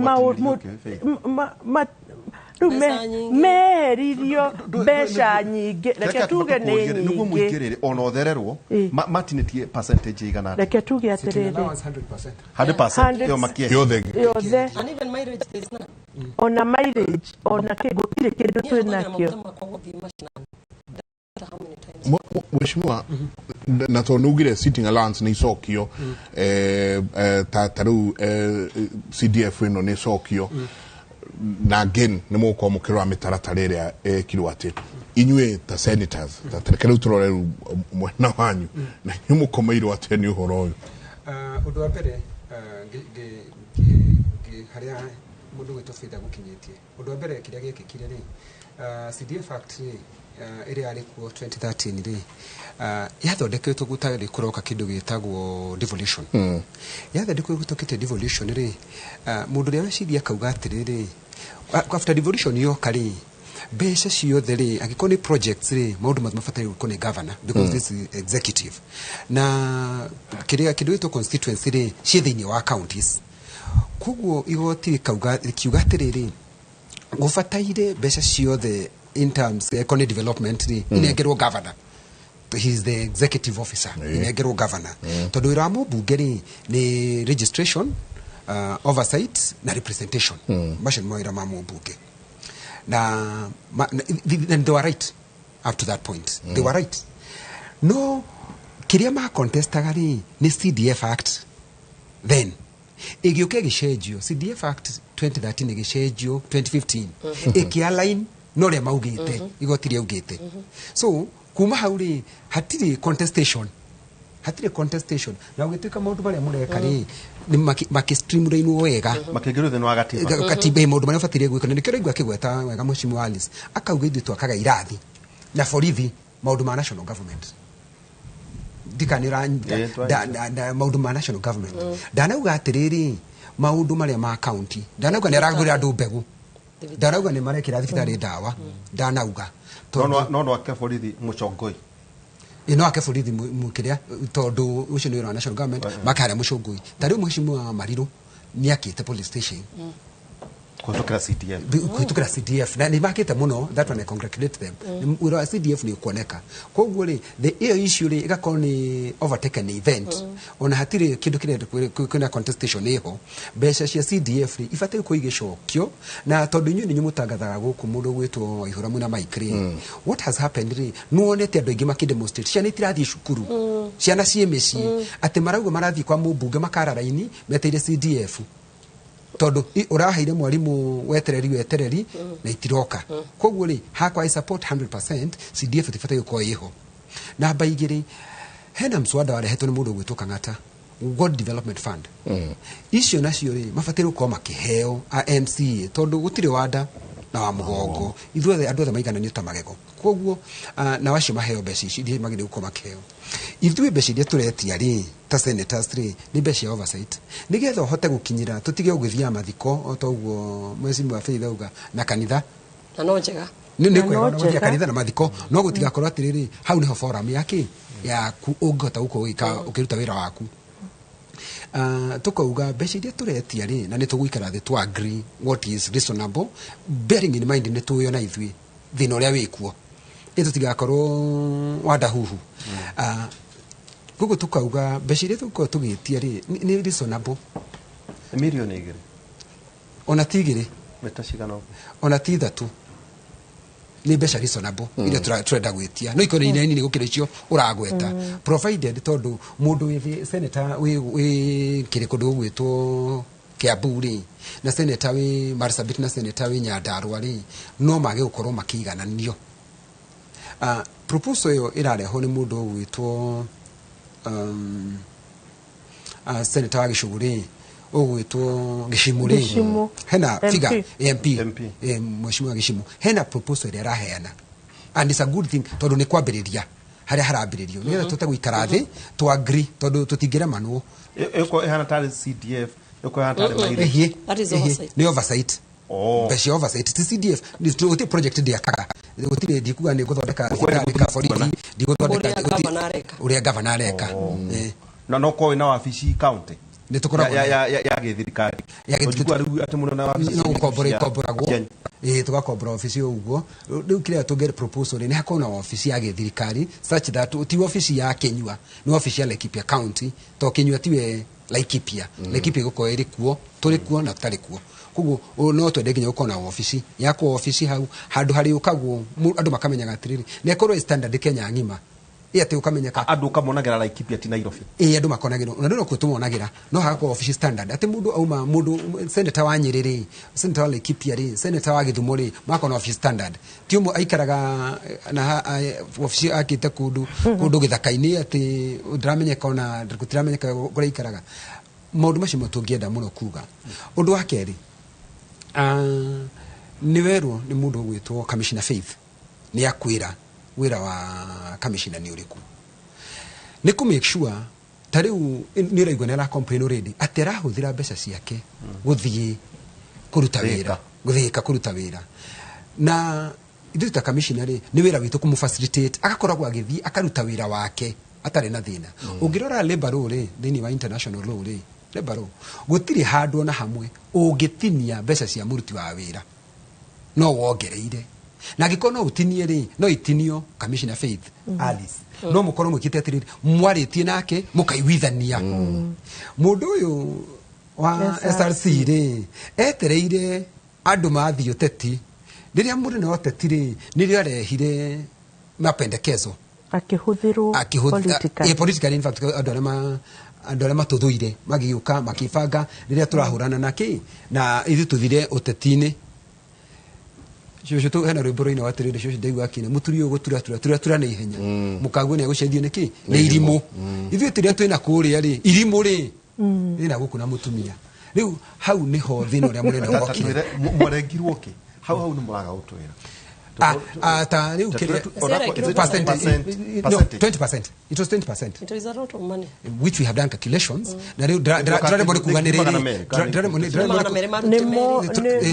meririo mbeca nyingĩ reke tuge nĩ nyingĩ nĩguo mũingĩrĩre ona othererwo matinĩtie percentage igana reke tuge atĩrĩrĩ 100% yo makie yothe And even mileage there is none. ona mileage ona gũtirĩ kĩndũ twĩ nakĩo How many times? Mheshimiwa na to nugire sitting allowance ni sokio taru CDF no ni sokio na again ni muko mukirwa mitaratara ria kirwate inywe ta senators tarekere uturore mwana wanyu na nyumuko mairo ate ni uhoro uyu undu wa mbere haria mundu gitofida gukinyitie undu wa mbere kiria gekikire ri CDF Act iri ari kuo 2013 ri yathondeketwo gutari kuroka kindu gitagwo devolution yathondeketwo gutokite devolution ri mundu ria weciria kauga atiriri after devolution yo kari mbeca ciothe ri agiko ni projects ri maundu mabatari ko ni governor because this is executive na kiria kindu gitwo constituency ri ciethini wa counties kuguo igoti kauga kiuga atiriri gufataire mbeca ciothe in terms economic development inengerwo governor. He is the executive officer inengerwo governor. Tondu wira mo mbunge ni registration, oversight na representation. Macio mo wira ma mo mbunge. Na they were right up to that point. They were right. No kiria ma contestaga ni CDF Act then igioke gichenjio CDF Act 2013 igichenjio 2015 ikialign no le maugite igotiri augite so kuma hauri hatiri contestation na ugituika maundu baria mureka ri ni maki streamline wega makigiro theno wa katiba maundu baria fatire gwika ni kiro igwa kigweta wega Mheshimiwa Alice akauga ithu twakaga irathi na borithi maundu ma national government dikanira maundu ma national government danauga atiriri maundu maria ma county danauga ni aragura andu mbegu danauga ni marekira thibitari ndawa danauga no akeborithi muchongoi ino akeborithi mukiria tondu ucio ni wa national government makara muchongoi tari Mheshimiwa Mariru ni akite police station kutukira CDF na ni makite muno that one I congratulate them wira CDF ni kuoneka koguo ri the issue ri igakora ni overtaken event ona hatire kindu kire kuna contestation iho mbeca cia CDF ri ifatire kuigicokio na tondu inyu ni nyumutangathaga guku mundu gwitwo ihura muna maikri what has happened ri nuonete andu ingi makidemonstrate ciana itirathi cukuru ciana cie meci ati marauga marathi kwa mbunge makara raini meteire CDF todo urahaire mwalimu wetereri na itiroka koguo ri hakwa I support 100% CDF tifata yuko iho na baigiri hena mswada wale heto ni mundu gwituka ngata God Development Fund icio nacio ri mafatire uko makiheo AMC todo gutire wada na wa mugongo ithuothe andu othe maigana ni utamagego koguo na wacio maheo mbeca ici ndi magire uko makiheo ithuĩ mbeca iria turetia ri ta senators ri ni mbeca oversight nigetha hote gukinyira tutige ugithia mathiko o toguo Mheshimiwa Faith auga na kanitha na no njega ni kwega kanitha na mathiko no gutiga korwo atiriri hau niho forum yake ya ungota uko wika ukiruta wira waku tukauga mbeca iria turetia ri na nituguikara thi to agree what is reasonable bearing in mind ni tuyo na ithuĩ thina uria wikuo itutigakorwo wada huhu gugu tukauga mbeca iria tuko tugitia ri ni reasonable milioni igiri ona tigiri metashigana ona ti thatu ni mbeca reasonable iria turenda gwitia no ikore ineni ni gukira icio uragweta provided tondu mundu wi senator wi kiriko ndu gwitwo Kiamburi na senator wi Marsabit na senator wi Nyandarua ri no mage gukorwo makigananio proposal yo irareho ni mundu gwitwo senator wa Gicuguri ogwitwo Gicimuri hena figure MP Mheshimiwa Gicimu hena proposal ira raheana and it's a good thing tondu ni kwambiriria haria harambiririo nigetha tutaguikara thi to agree tondu tutingire manwo eko ehana tari CDF eko ehana tari mairi that is oversight ni oversight mbeca oversight ti CDF ni tuti project dia kaka utire dikuga ni guthondeka thirikari borithi diguthondeka uria governor areka na no ko ina wabici county nĩ tũkoragwo ya gĩthirikari atĩ mũndũ na wabici no gũkomboragwo tũgakombora wabici ũguo rĩu kĩrĩa tũngĩre proposal nĩ hakorwo na wabici ya gĩthirikari such that ti wabici ya Kenyua nĩ wabici ya Laikipia County to Kenyua tiwe Laikipia Laikipia gũkorwo ĩrĩ kuo tũrĩ kuo na tũtarĩ kuo koguo no twende nginya gũkorwo na wabici yakwo wabici hau handũ harĩ ũkagwo andũ makamenyaga atĩrĩrĩ nĩ ĩkorwo standard Kenya ng'ima ate ukamenyeka andu kamonagera Laikipia ti Nairobi andu makonagera na ndio kutumonagira no hako office standard ate mundu auma mundu senator wa Nyerere senator wa Laikipia ri senator wa Githumo ri makona office standard ti umu aikaraga na office akite kundu githakaini ati ndiramenyeka ona ndiramenyeka kuri aikaraga maundu macio matungienda muno kuga undu wa keri ni werwo ni mundu gwitwo Commissioner Faith ni akwira wĩra wa commissioner ni uriku ni ku make sure tariu ni raigwa ni ra complain already atera huthira mbeca ciake guthie kuruta wĩra kuruta wĩra na ithuĩ ta commissioner ni wĩra witũ kumu facilitate agakoragwo agithie akaruta wĩra wake atari na thina ungirora labor law thini wa international law labor law gutiri handũ na hamwe ungitinia mbeca cia muruti wa wĩra no wongereire na gikono utinie ri no itinio Commissioner Faith Alice no mukoro mwikite atiriri mwaritie nake mukaiguithania mundu uyu wa SRC ri etereire andu mathio teti riria mundu ne oteti ri nirio arehire mapendekezo akihuthirwo politically in fact andore matuthuire magiuka makifanga riria turahurana naki na ithu tuthire utetini Shosho tu hena rwĩmbo-inĩ wa atĩrĩrĩ shosho ndaigua akina mũturi ũyũ tura na ihenya mũkaguo nĩ agũcenjio nĩkĩ nĩ irimũ ithuĩ tĩrĩa twĩna kũrĩa rĩ irimũ rĩ ĩna gũkũ na mũtumia rĩu hau nĩho thĩna ũrĩa mũnene ũgokire mwarengirwo kĩ hau nĩ mũraga gũtwĩra ta rĩu no 20%. It was 20%. It is a lot of money. Which we have done calculations. Na rĩu ndĩraremwo nĩ kuga nĩ rĩrĩ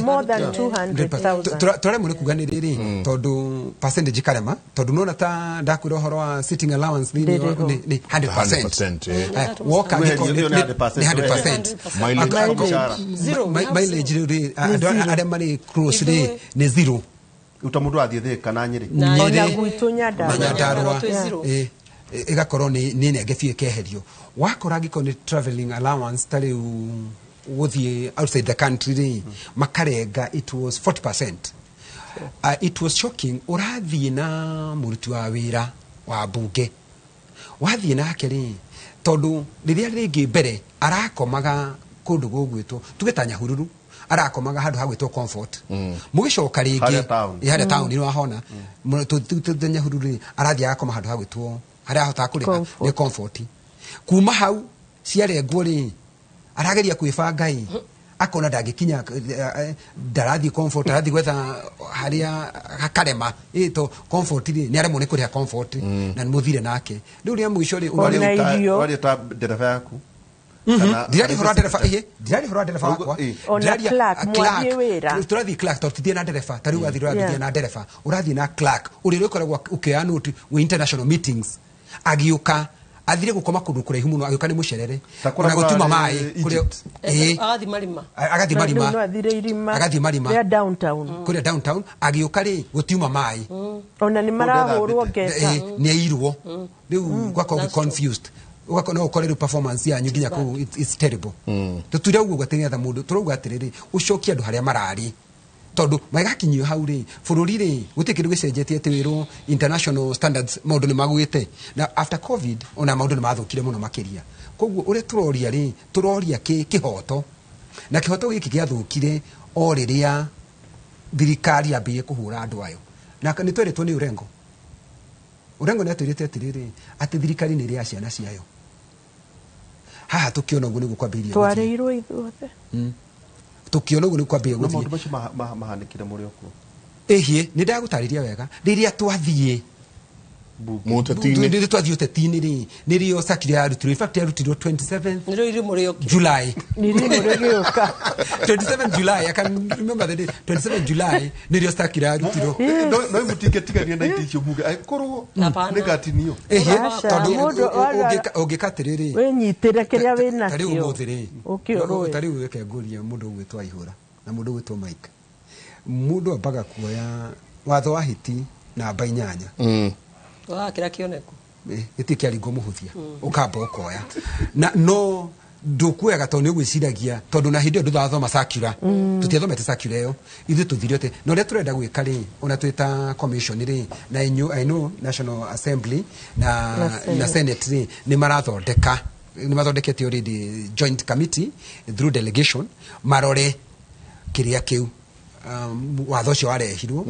more than 200,000. Tũraremwo nĩ kuga nĩ rĩrĩ tondũ percentage karema tondũ nona ta ndakwĩra ũhoro wa sitting allowance ni 100%. Woka ni 100%. Mileage rĩu arĩa marĩ close ni zero. Utamundu athie thika na Nyeri ona gwitũ Nyandarua igakorwo ni ngefie keherio wakora giko ni traveling allowance tari guthie outside the country makarenga it was 40%. It was shocking urathie na muruti wa wira wa mbunge wathie nake ri tondu riria ringi mbere arakomaga kundu gugwitwo tugetanya hururu arakomaga handu hagwitwo comfort mugicoka ringi hada town ni wahona tutenya hururi arathi akoma handu hagwitwo haria hota kuriha ni comfort kuma hau ciarengwo ri arageria kwibanga akona ndagikinya ndarathi comfort arathi gwetha haria hakarema to comfort ri ni aremwo ni kuriha comfort na muthire nake riu ria mwisho ri wari ta dereva yaku Dirari hora dereva wakwa ona Clark mwathie wira turathi Clark tũtithie na dereva tariu athire na dereva urathi na Clark urire ukoragwo ukea note we international meetings agiuka athire gukoma kundu kuraihu muno agiuka ni mucerere na gutuma mai kuria agathi marima no athire irima ya downtown kuria downtown agiuka ri gutuma mai ona ni marahurwo ngeta ni airwo riu gwako confused ugakona ukorera performance yanyu nginya ku it's terrible tutira uguo gwatenga mundu turuga atiriri ucokia andu haria marari tondu magakinyio hau ri bururi ri gutikindu gicenjetie ati wirwo international standards maundu ni magwite na after covid ona maundu ni mathukire muno makiria koguo ure turoria ri turoria kihoto na kihoto giki giathukire o riria thirikari ambie kuhura andu ayo na ni tweretwo ni urengo ni atwirite atiriri ati thirikari ni ria ciana ciayo haha tukiona uguo ni gukwambiria twareirwo ithuothe tukiona uguo ni gukwambiria guthie maundu macio mahanikire muri okuo ehie ni ndagutariria wega riria twathie muteti-ini twathi uteti-ini ri nirio sakire yarutirwo in fact yarutirwo 27 niro iri muri oki July niri murigioka 27 July I can remember the day 27 July nirio sakire yarutirwo no mutingetigania na icio muge aikorwo negatinio ungikatiriri wenyitire kiria wina tari kio umuthiri ukiorwe tari weke nguria mundu gwitwa ihura na mundu gwitwa Mike mundu ambaga kuoya watho wa hiti na mba 8 kira kioneku itikiaringo muhuthia ukamba ukoya na no ndukuega tondu gwiciragia tondu na hindi nduthathoma circular tutiathomete circular iyo ithu tuthiriote no ria turenda gwika ri ona twita commission ri na I know National Assembly na Senate ri ni marathondekete already joint committee through delegation marore kiria kiu watho cio warehirwo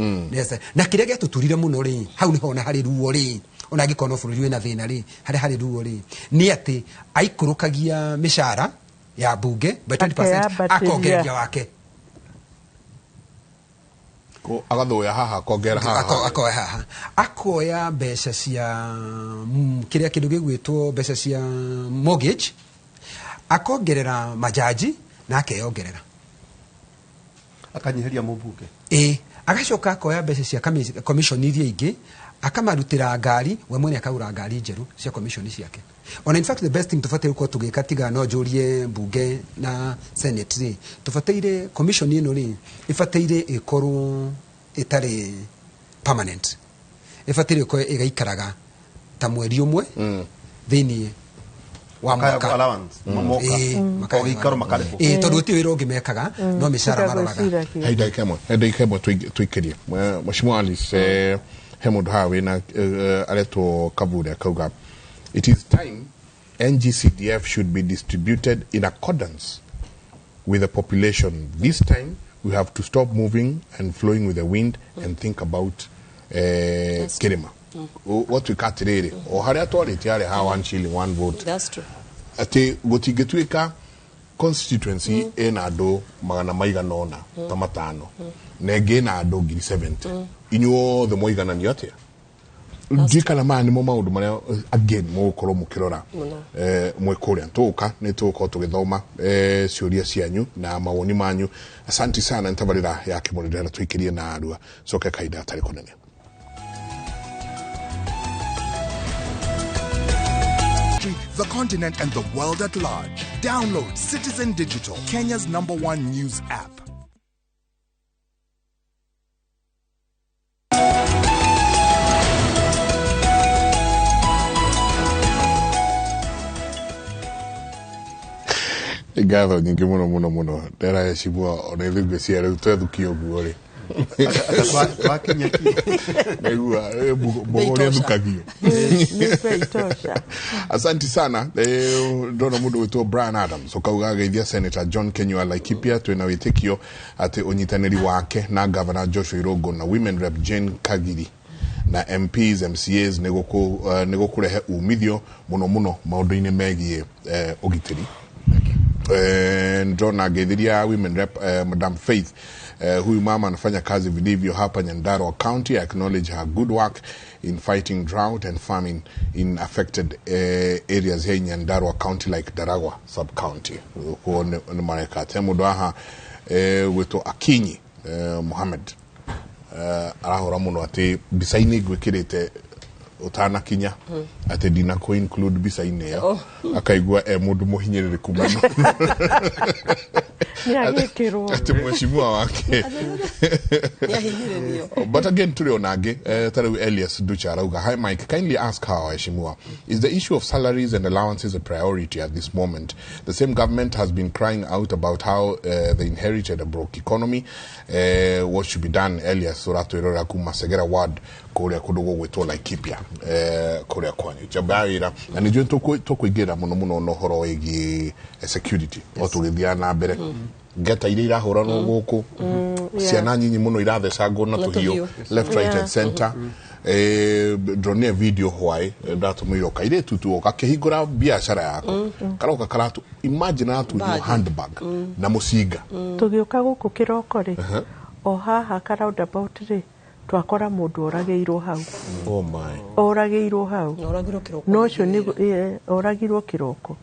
na kiria gatuturire muno ri hau niho na hari ruo ri ona ngikono bururi wina thina ri hari ruo ri ni ati aikurukagia mishara ya bunge by 20% akongereria wake ko agathoya haha akoya haha akoya mbeca cia kiria kindu gigwitwo mbeca cia mortgage akongerera majaji na akeyongerera akanyiheria mubunge agacoka akoya mbeca cia commission iria ingi akamarutira ngari we mwene akagura ngari njeru cia commission ciake ona in fact the best thing tufatie uko tugika tiga no jurie mbunge na senate ri tufateire commission ino ri ifateire ikorwo itari permanent ifateire ko igaikaraga ta mweri umwe thini wa mwaka allowance makaro makaribu tondu ti wira ungimekaga no mishara maroraga haida kemwe twikirie mheshimiwa Alice Hemundu hawe na aletwo Kabure akauga it is time NGCDF should be distributed in accordance with the population. This time we have to stop moving and flowing with the wind and think about kirima what we katirere o haria twarite hari ha 1 shilling 1 vote. That's true. Ati gutigituika constituency ena ando magana maigana ona ta matano nege na ando 70 inyo the moigana ni yote ndikana mani mo maundu maria again mo koro mukirora mwekuria ntuka nituko tugithoma ciuria cianyu na mawoni manyu asanti sana ntabarira yake muridera twikirie na arua soke kaida atari kunene. The continent and the world at large. Download Citizen Digital, Kenya's #1 news app. Gatho nyingi muno ndera ya cibua ona ithuĩ cia rĩu twethukio guo-rĩ naigua mbogoria thukagio. Asanti sana ndona mundu witwo Brian Adams ukauga geithia Senator John Kenyua Laikipia twina witikio ati unyitaniri wake na Governor Joshua Irogo na Women Rep Jane Kagiri na MPs MCAs nigukurehe umithio muno maundu-ini megie ugitiri. Ndona geithiria Women Rep Madam Faith huyu mama anafanya kazi vilivyo hapa Nyandarua County. I acknowledge her good work in fighting drought and famine in affected areas here in Nyandarua County like Daragwa sub-county. Kuone mareka temo doha weto Akinyi Mohammed arahora muno ati bisaini gwikirite utana kinya ati dina ko include bisaini ya akaigua mundu muhinyiririku muno ati mheshimiwa wake but again tuli onage tare Elias Ducha arauga hi Mike, kindly ask how mheshimiwa, is the issue of salaries and allowances a priority at this moment? The same government has been crying out about how they inherited a broke economy. What should be done? Elias Surato Irora kuma Segera ward kuria kudogo gweto Laikipia kuria kwanyu jabaira na nijwe tokwigira muno no horo egi security otulithia na mbere geta ile irahura no guku ciana nyinyi muno irathecangwo na tuhio left right and center drone video hwai ndatumiro kaire tutu okakihingura biashara yako karoka karatu imagine atu handbag na musiga tugioka guku kiroko ri o haha ka roundabout ri twakora mundu oragirwo hau Oh my. oragirwo hau Oragirwo kiroko. no cio ni oragirwo kiroko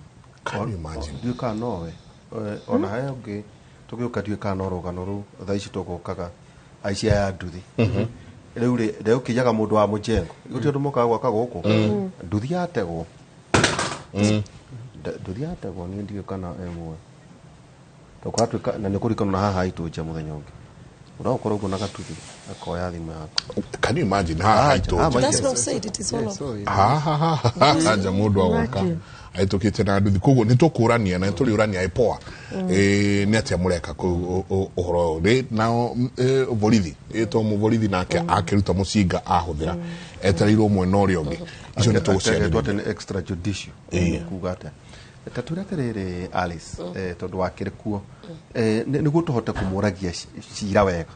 Can you imagine? Nduĩka nowe ona he ũngĩ tũgĩũka nduĩka no rũgano rũu thaa ici tũgũkaga aici aya nduthi rĩu rĩ ũkĩnyaga mũndũ wa mũjengo gũtirĩ ũndũ mokaga gwaka gũkũ nduthi yategwo nduthi yategwo niĩ ndiũĩ kana ĩmwe tũkatuĩka na nĩ kũrikana na haha itũnja mũthenya ũngĩ ũrakorwo ũguo na gatuthi akoya thimũ yaku. Can you imagine? That's what I said, it is all of Anja mundu agoka aitukite na nduthi koguo nitukurania na turiurania ipoa ni atia mureka ku uhoro ri na borithi eto mu borithi nake akiruta mucinga ahuthira etereirwo mwena uria ungi icio ni tuguciarira twate extra judicial kugata taturate Alice tondu wakire kuo niguo tuhote kumuragia cira wega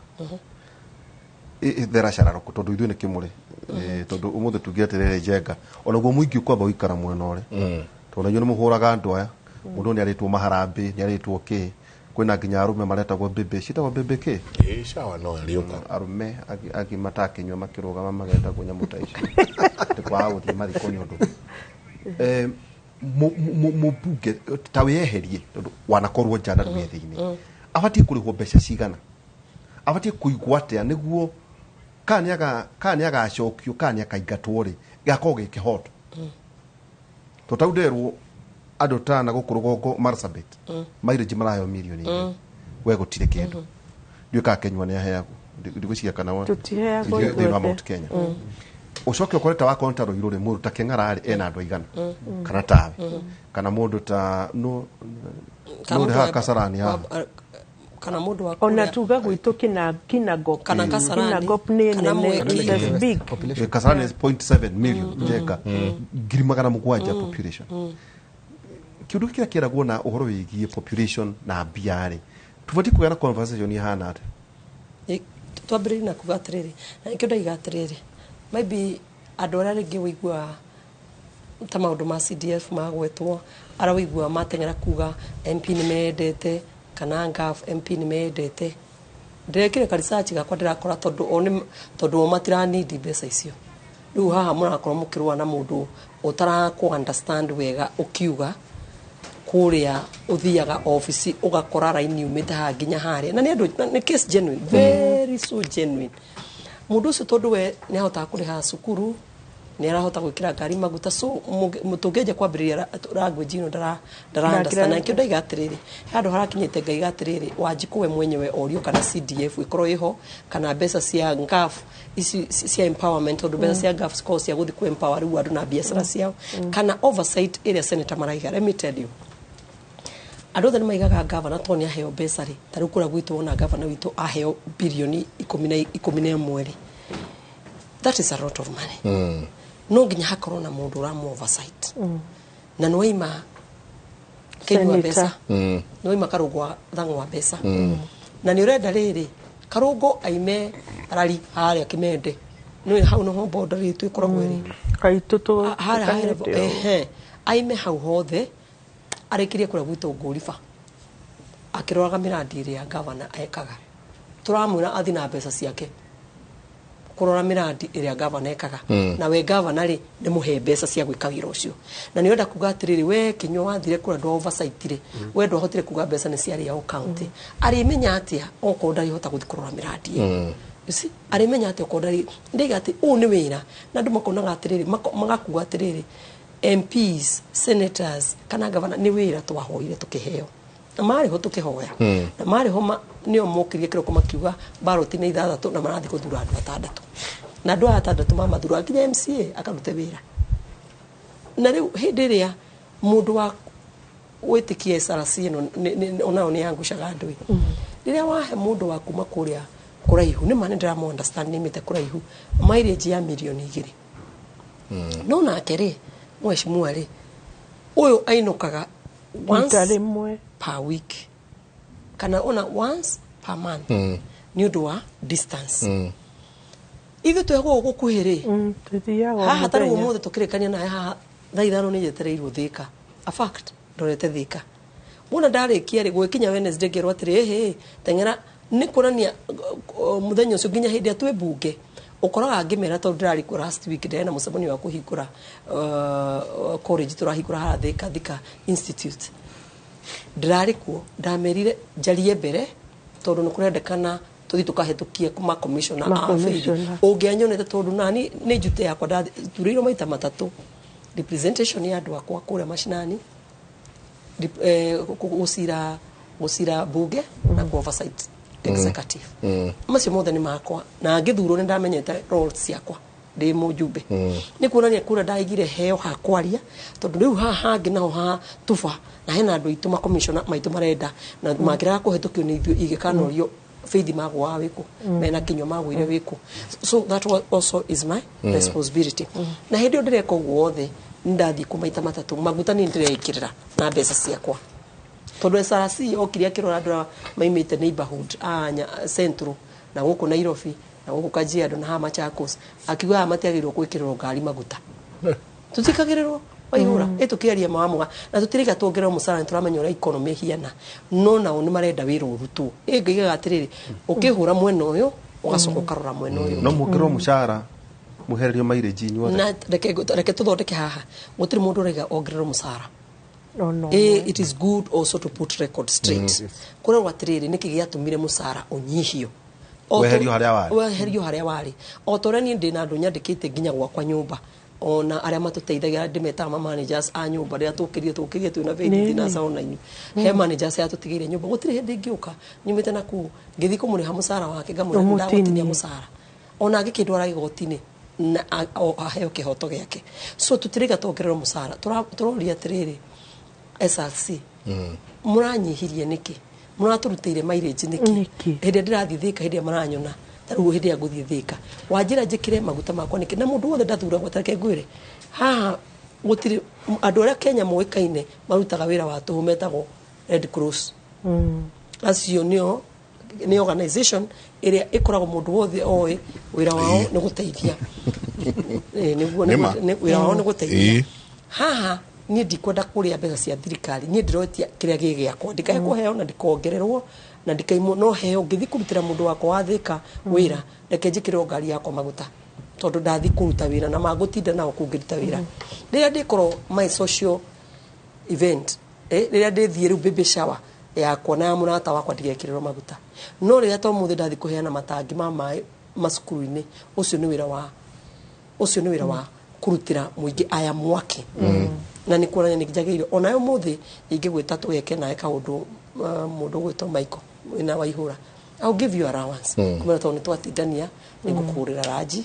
theracararuku tondu ithuĩ nĩ kĩmũrĩ tondu ũmũthĩ tũngĩaterere njenga ona guo mũingĩ ũkwamba gũikara mwena ũrĩ tondu inyuĩ nĩ mũhũraga andũ aya mũndũ nĩ arĩtwo maharambĩ nĩ arĩtwo kĩ kwĩna nginya arũme maretagwo mbĩmbĩ ciĩtagwo mbĩmbĩ kĩ shawa no rĩũka arũme angĩ matakĩnyua makĩrũgama magetagwo nyamũ ta ici ndĩkwaga gũthiĩ mathiko nĩ ũndũ mũmbunge ta wĩyeherie tondu wanakorwo nja na ndũĩ thĩinĩ abatiĩ kũrĩhwo mbeca cigana abatiĩ kũigwo atĩa nĩguo kana nĩ agacokio kana nĩ akaingatwo rĩ gakorwo gĩ kĩhoto tũtauderwo andũ tana gũkũ rũgongo Marsabit mileage maraheo mirioni igĩrĩ we gũtirĩ kĩndũ nduĩka Kenya nĩ aheagwo ndigwĩciria kana tutiheagwo thĩinĩ wa Mount Kenya ucoke ũkorete wa kontaro irũrĩ mũndũ ta Kĩng'ara ena andũ aigana kana tawe kana mũndũ ta no rĩ Kasarani haha kana mundu wa ona tuga gwitũ kinangop kana Kasarani kinangop nĩ big Kasarani is 0.7 million njenga ngiri magana mũgwanja population kiundu kĩrĩa kĩeragwo na ũhoro wĩgiĩ population na mbiarĩ tubatiĩ kũgĩa na conversation ihana atĩ twambĩrĩrie na kuga atĩrĩrĩ na kĩndũ iga atĩrĩrĩ maybe andũ arĩa rĩngĩ wĩigua ta maũndũ ma CDF magwetwo ara wĩigua mateng'era kuga MP nĩ mendete kana ngaf MP nĩ mendete ndĩrekire ka research gakwa ndĩrakora tondũ o matiranidi mbeca icio rĩu haha mũrakorwo mũkĩrũa na mũndũ ũtarakũ understand wega ũkiuga kũrĩa ũthiaga office ũgakora raini umĩte haha nginya harĩa na nĩ andũ nĩ case genuine very so genuine mũndũ ũcio tondũ we nĩ ahotaga kũrĩha cukuru nĩ arahota gwĩkĩra ngari maguta so mũtũngĩnja kwambĩrĩria language ino ndara-understand na kĩo ndaiga atĩrĩrĩ handũ harakinyĩte ngaiga atĩrĩrĩ Wanjikũ we mwenyewe orio kana CDF ikorwo iho kana mbeca cia ngaf ici cia empowerment tondũ mbeca cia ngaf cikorwo cia gũthiĩ empower rĩu andũ na biacara ciao kana oversight ĩrĩa senator maraiga let me tell you andũ othe nĩ maigaga gavana to nĩ aheo mbeca rĩ ta rĩu kũrĩa gwitũ wona gavana witũ aheo birioni 11 rĩ that is a lot of money no nginya hakorwo na mũndũ ũramu oversight na nĩwaima kĩnyua mbeca nĩwaima karũgwa thang'wa mbeca na nĩ ũrenda rĩrĩ karũgũ aime rari harĩa Kĩmende nĩ hau no boda rĩtũ ikoragwo rĩ kaitũ harĩa aime hau hothe arekirie kũrĩa gwitũ ngũriba akĩroraga mĩrandi ĩrĩa gavana ekaga tũramwĩra athi na mbeca ciake kurora miradi ĩrĩa gavana ekaga na we gavana rĩ nĩ mũhe mbeca cia gwĩka wĩra ũcio na nĩ onda kuga atĩrĩrĩ we Kinyua wathire kũrĩa ndwa oversight rĩ we ndwahotire kuga mbeca nĩ ciarĩ ya county arimenya atĩa okorwo ndarihota gũthi kũrora miradi ĩyo arimenya atĩa okorwo ndari ndiga atĩ ũũ nĩ wĩra na andũ makonaga atĩrĩrĩ magakuga atĩrĩrĩ MPs senators kana gavana nĩ wĩra twahoire tũkĩheo na marĩ ho tũkĩhoya na marĩ ho nĩo mokirie kĩroko makiuga ballot nĩ 6 na marathi gũthura andũ 6 na andũ 6 mamathura nginya MCA akarute wĩra na rĩu hĩndĩ ĩrĩa mũndũ wa gwĩtĩkia SRC onao nĩ yangucaga andũ rĩrĩa wahe mũndũ wa kuma kũrĩa kũraihu nĩ mane ndĩra understand nĩmĩte kũraihu mileage ya milioni 2 no nake rĩ mheshimiwa rĩ ũyũ ainũkaga once per week kana ona once per month ni ũndũ wa distance ithu twego gũkuhĩrĩ haha tarĩ ũmũthĩ tũkĩrĩkania naye haha thaa 5 nĩ njetereirwo Thika a fact ndorete Thika muna ndarĩkia rĩ gwĩkinya Wednesday ngĩrwo atĩrĩ teng'era nĩ kuonania mũthenya ũcio nginya hĩndĩ atwe mbunge ukoraga ngimera tondu ndirari ku last week ndena mucemanio wa kuhingura college turahingura ha Thika Institute ndirari ku ndamerire njarie mbere tondu nikurendekana tuthi tukahitukie kuma commissioner a field ungianyonete tondu nani ni njute yakwa ndathuriro maita matatu representation ya andu akwa kure mashinani gusira mbunge na oversight executive macio mothe ni makwa na ngithurwo ni ndamenyete roles ciakwa ndi mujumbe ni kuonania kura ndaigire heo ha kwaria tondu riu haha hangi naho ha tufa na hena andu itu ma commissioner maitu marenda na makira kuhetukio ni ithu igikanorio faith magwa wiku mena kinyo magwire wiku so that also is my responsibility na hindi ndireka guothe ndathi kumaita matatu maguta ni ndirekirira na mbeca ciakwa tondu SRC okiria kirora andu maimite neighborhood anya central na guku Nairobi na guku Kajiado na Machakos akiuga matiagirwo gwikirwo ngari maguta tutikagirirwo waihura etukiaria mawamuga na tutirika tuongerera musara turamenya ura economy hiana no nao ni marenda wira urutu ngiiga atiriri ukihura mwena uyu ugacoka karora mwena uyu no mukirwo musara muhererio mileage inyuothe na reke tuthondeke haha gutiri mundu urega ongerera musara no it is good also to put record straight kura watiriri niki giatumire musara unyihio weherio haria wari o torani ndina andu nyandikite nginya gwakwa nyumba ona aria matuteithagia ndimeta managers a nyumba ria tukirie twina vendi na sauna ini he managers ya tutigire nyumba gutiri hindi ngiuka nyumite naku ngithi kumuriha musara wake ngamura ndagotinia musara ona ngikindwara gigotini na aheo kihoto giake so tutiriga tuongerera musara turoria tiriri SRC muranyihirie niki muraturutire mileage niki hindi ndirathi Thika hindi maranyona tarugo hindi nguthie Thika wanjira njikire maguta makwa niki na mundu wothe ndathura gwatareke ngwire haha gutiri andu aria Kenya moikaine marutaga wira wa tuhumetagwo Red Cross acio ni organization iria ikoragwo mundu wothe oe wira wao ni guteithia niguo wira wao ni guteithia haha ni ndikwenda kuria mbeca cia thirikari ni ndirotia kiria gigiakwa ndikaikuheo na ndikongererwo na ndikaimo no heo ngithi kurutira mundu wakwa wa Thika wira reke njikirwo ngari yakwa maguta tondu ndathi kuruta wira na magutinda nao kungiruta wira riria ndikoro my social event riria ndithie riu baby shower yakwa na murata wakwa ndigekirwo maguta no riria to muthe ndathi kuheana matangi ma mai masukuru-ini ucio ni wira wa kurutira muingi aya mwaki na ni kuonania ni njagirire ona yo muthi ingigwita tugeke nae kaundu mundu gwitwo Michael ina waihura I'll give you allowance kuma to ni twatindania ni gukurira raji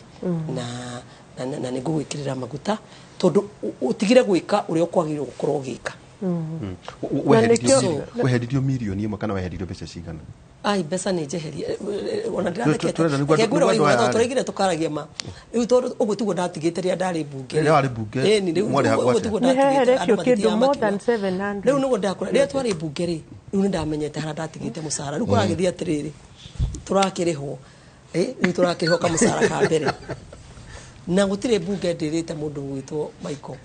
na ni gugwikirira maguta tondu utigire gwika uria ukwagirwo gukorwo gika wehedirio milioni imwe kana wehedirio mbeca cigana ai mbeca ni njeherie ona ndirandikegwira waihura turaigire tukaragia ma riu tondu uguo tiguo ndatigite ria ndari mbunge ria wari mbunge ni riu uguo tiguo ndatigite kindu more than 700 riu nugo ndakora ria twari mbunge ri riu ni ndamenyete hara ndatigite musara riu kuragithia atiriri turakirihwo riu turakirihwo ka musara ka mbere na gutire mbunge ndirite mundu gwitwo Michael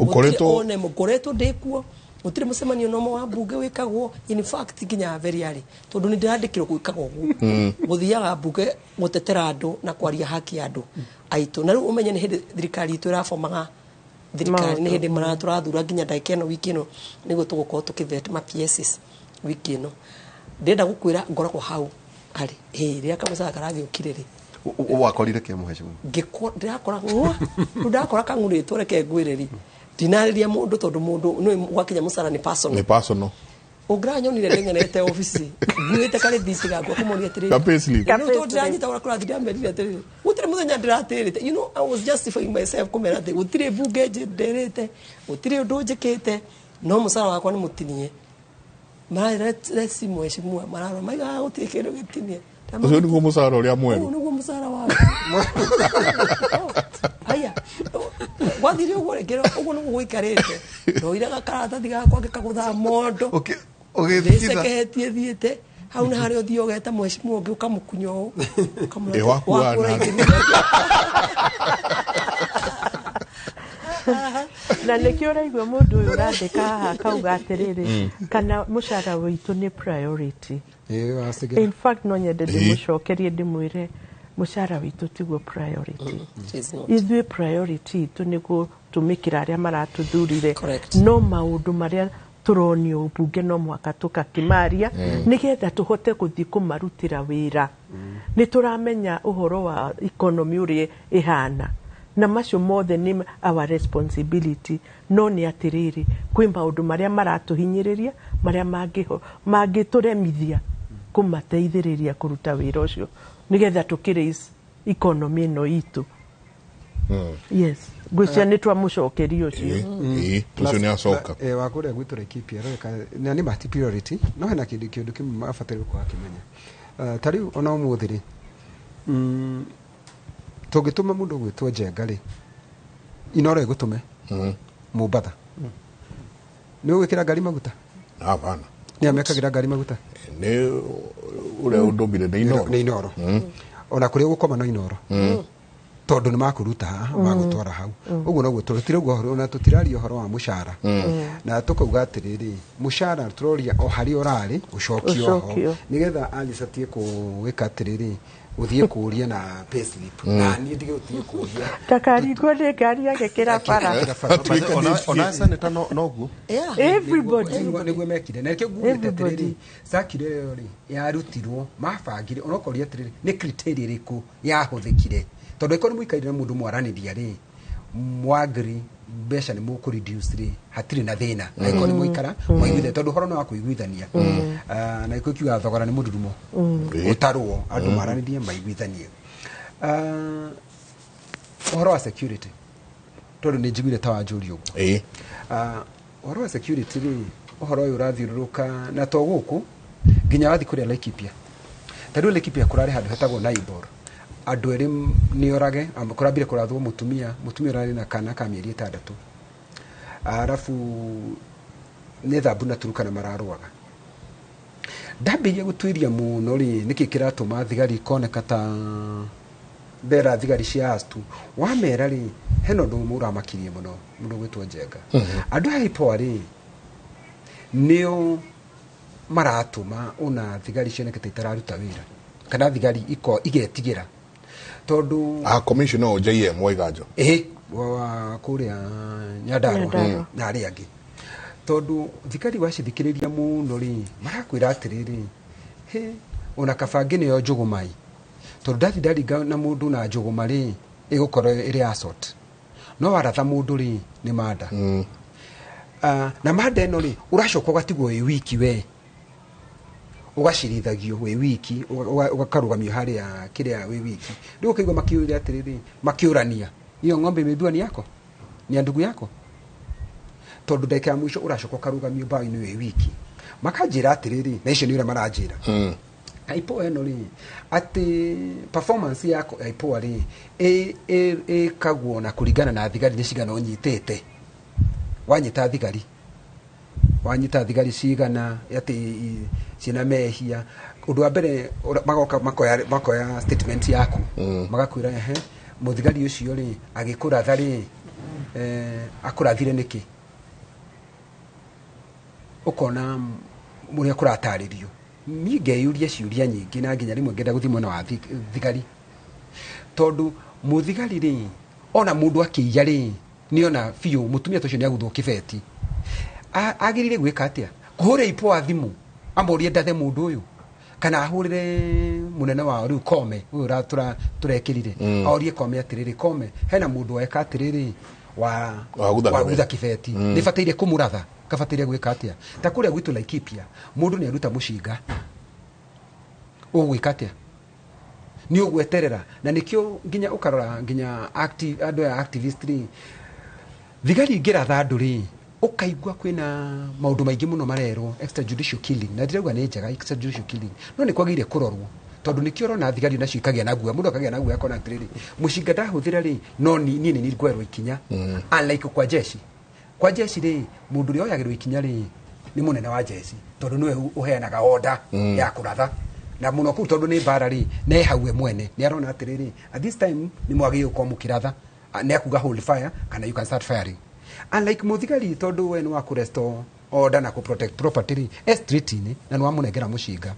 mukoretwo ndikuo gutire mucemanio nomo wa mbunge wikagwo in fact nginya very early tondu ni ndirandikirwo gwikagwo guo guthiaga mbunge gutetera andu na kwaria haki andu aitu na riu umenye ni hindi thirikari itu irabomaga thirikari ni hindi maraturathura nginya ndagika ino wiki ino niguo tugukorwo tukivet ma PSs wiki ino ndenda gukwira ngoragwo hau ari riria kamucara karathi ukiriri wakorire ke muheshimu ndirakora ngwa ndakora kang'urĩtwo reke ngwĩrĩri ndinarĩria mũndũ tondu mũndũ nĩ gwakinya mũcara nĩ personal ũngranyonire ndeng'enete ofici nguĩte karĩthiti gakwa kũmoria atĩrĩrĩ tondu ndĩranyita ũrĩa kũrathi ndĩamerire atĩrĩrĩ gũtirĩ mũthenya ndĩratĩrĩte you know I was justifying myself kũmera atĩ gũtirĩ mbunge ndĩrĩte gũtirĩ ũndũ njĩkĩte no mũcara wakwa nĩ mũtinie mararĩ mheshimiwa mararwo maiga gũtirĩ kĩndũ gĩtinie ucio niguo musara uria mweru niguo musara wako aya wathire uguo rekero uguo niguo gwikarite ndoiraga karatathi gakwa ngikagutha mondo ugithikiza thiete hau na haria uthio geta mheshimiwa ungi ukamukunyo wakuana na nikio raigua mundu uyu urandika haha kauga atiriri kana mucara witu ni priority in fact no nyende ndimucokerie ndimwire mushara witu tiguo priority ithuĩ priority itu nĩ gũtũmĩkĩra arĩa maratuthurire no maũndũ marĩa turonio mbunge no mwaka tukakimaria nigetha tuhote guthii kumarutira wira ni turamenya uhoro wa economy uri ihana na macio mothe ni our responsibility no ni atiriri kwi maundu maria maratuhinyiriria maria mangituremithia kumateithiriria kuruta wira ucio nigetha tukiraise economy no itu yes gwicia ni twamucokeria ucio ucio ni acoka wakuria gwitura ikipia na ni mati priority no hena kindu kimwe mabatari kwa kimenya tari ona umuthiri tugituma mundu gwitwo Njenga ri inoro igutume Mumbatha ni ugikira ngari maguta hapana ni amekagira ngari maguta ni ure undumbire ni inoro ona kuri gukoma no inoro tondu ni makuruta magutwara hau uguo no gututire uguo na tutiraria uhoro wa mushara na tukauga atiriri mushara turoria o hari orari ucokio nigetha alisatie kuwika atiriri uthie kuria na payslip na ni ndige uthie kuria takari ngone ngari agekira bara ona seneta no guo everybody niguo mekire na kiguo atiriri sakire ri yarutirwo mabangire onokoria atiriri ni criteria iriku yahuthikire tondu iko ni muikaire mundu mwaraniria ri mwagri besha ni muku reduce ri hatiri na thina na iko ni muikara muiguithe tondu horo no wa kuiguithania na iko kiuga thogora ni mundurumo utarwo andu maranirie maiguithanie horo wa security tondu ni njiguire tawa njuri ugu horo wa security ri horo uyu rathiururuka na to guku nginya wathi kuria Laikipia tadu Laikipia kurari handu hetagwo Naibor andu eri ni orage kurambire kurathwo mutumia rari na kana ka mieri 6 arafu ni thambu na turukana mararwaga ndambirie gutwiria muno ri niki kiratuma thigari koneka ta bera thigari cia astu wamera ri heno ndu muramakirie muno mundu gwitwo Njenga andu haipo ri nio maratuma una thigari cia nekete itararuta wira kana thigari iko igetigira tondu commissioner JM Waiganjo wa kuria Nyandarua na ari angi tondu thikari wacithikiriria muno ri marakwira atiriri ona kabangi yo njugumai tondu ndathindari na mundu na njugumari igukoro iri assault no waratha mundu ri ni mada na mada eno ri uracokwa gatigwo wi wiki we ugashirithagio we wiki ugakarugamio haria kiria we wiki ndio ukaigwa makiuria atiriri makiurania iyo ng'ombe imedua ni yako ni ndugu yako tondu ndeka mwisho uracokwa karugamio bao ni we wiki makajira atiriri na icio ni ura marajira aipo eno ri ati performance yako aipo ari kagwo na kuringana na thigari ni cigana unyitete wanyita thigari cigana ati cina mehia undu wa mbere makoya statement yaku magakwira muthigari ucio ri agikuratha ri akurathire niki ukona muria kurataririo ngeyuria ciuria nyingi na nginya rimwe ngenda guthimwo na wa thigari tondu muthigari ri ona mundu akiya ri ni ona fiu mutumia tucio ni aguthwo kibeti agirire gwika atia kuhure ipo athimu amborie ndathe mundu uyu kana ahurire munene wa riu Kome uyu turekirire aurie Kome atiriri Kome hena mundu eka atiriri wa gutha kibeti ni bataire kumuratha kabataire gwika atia ta kuria gwitu Laikipia mundu ni aruta mushinga ugwika atia ni ugweterera na nikio nginya ukarora nginya andu ya activist ri thigari ngiratha andu ri ukaigwa kwina maundu maingi muno marerwo extrajudicial killing na ndirauga ni njega extrajudicial killing no ni kwagire kurorwo tondu nikio rona thigari na cikagia na guo mundu akagia na guo akona atiriri mushinga ndahuthira ri no ni ngwerwo ikinya unlike kwa jeshi ri mundu ri oyagirwo ikinya ri ni munene wa jeshi tondu niwe uheanaga order ya kuratha na muno ku tondu ni bara ri ne hawe mwene ni arona atiriri at this time ni mwagio kwa mukiratha ne akuga hold fire kana you can start firing unlike muthigari tondu we ni wa kurestore order na ku protect property ri street ni na ni wa munegera mushinga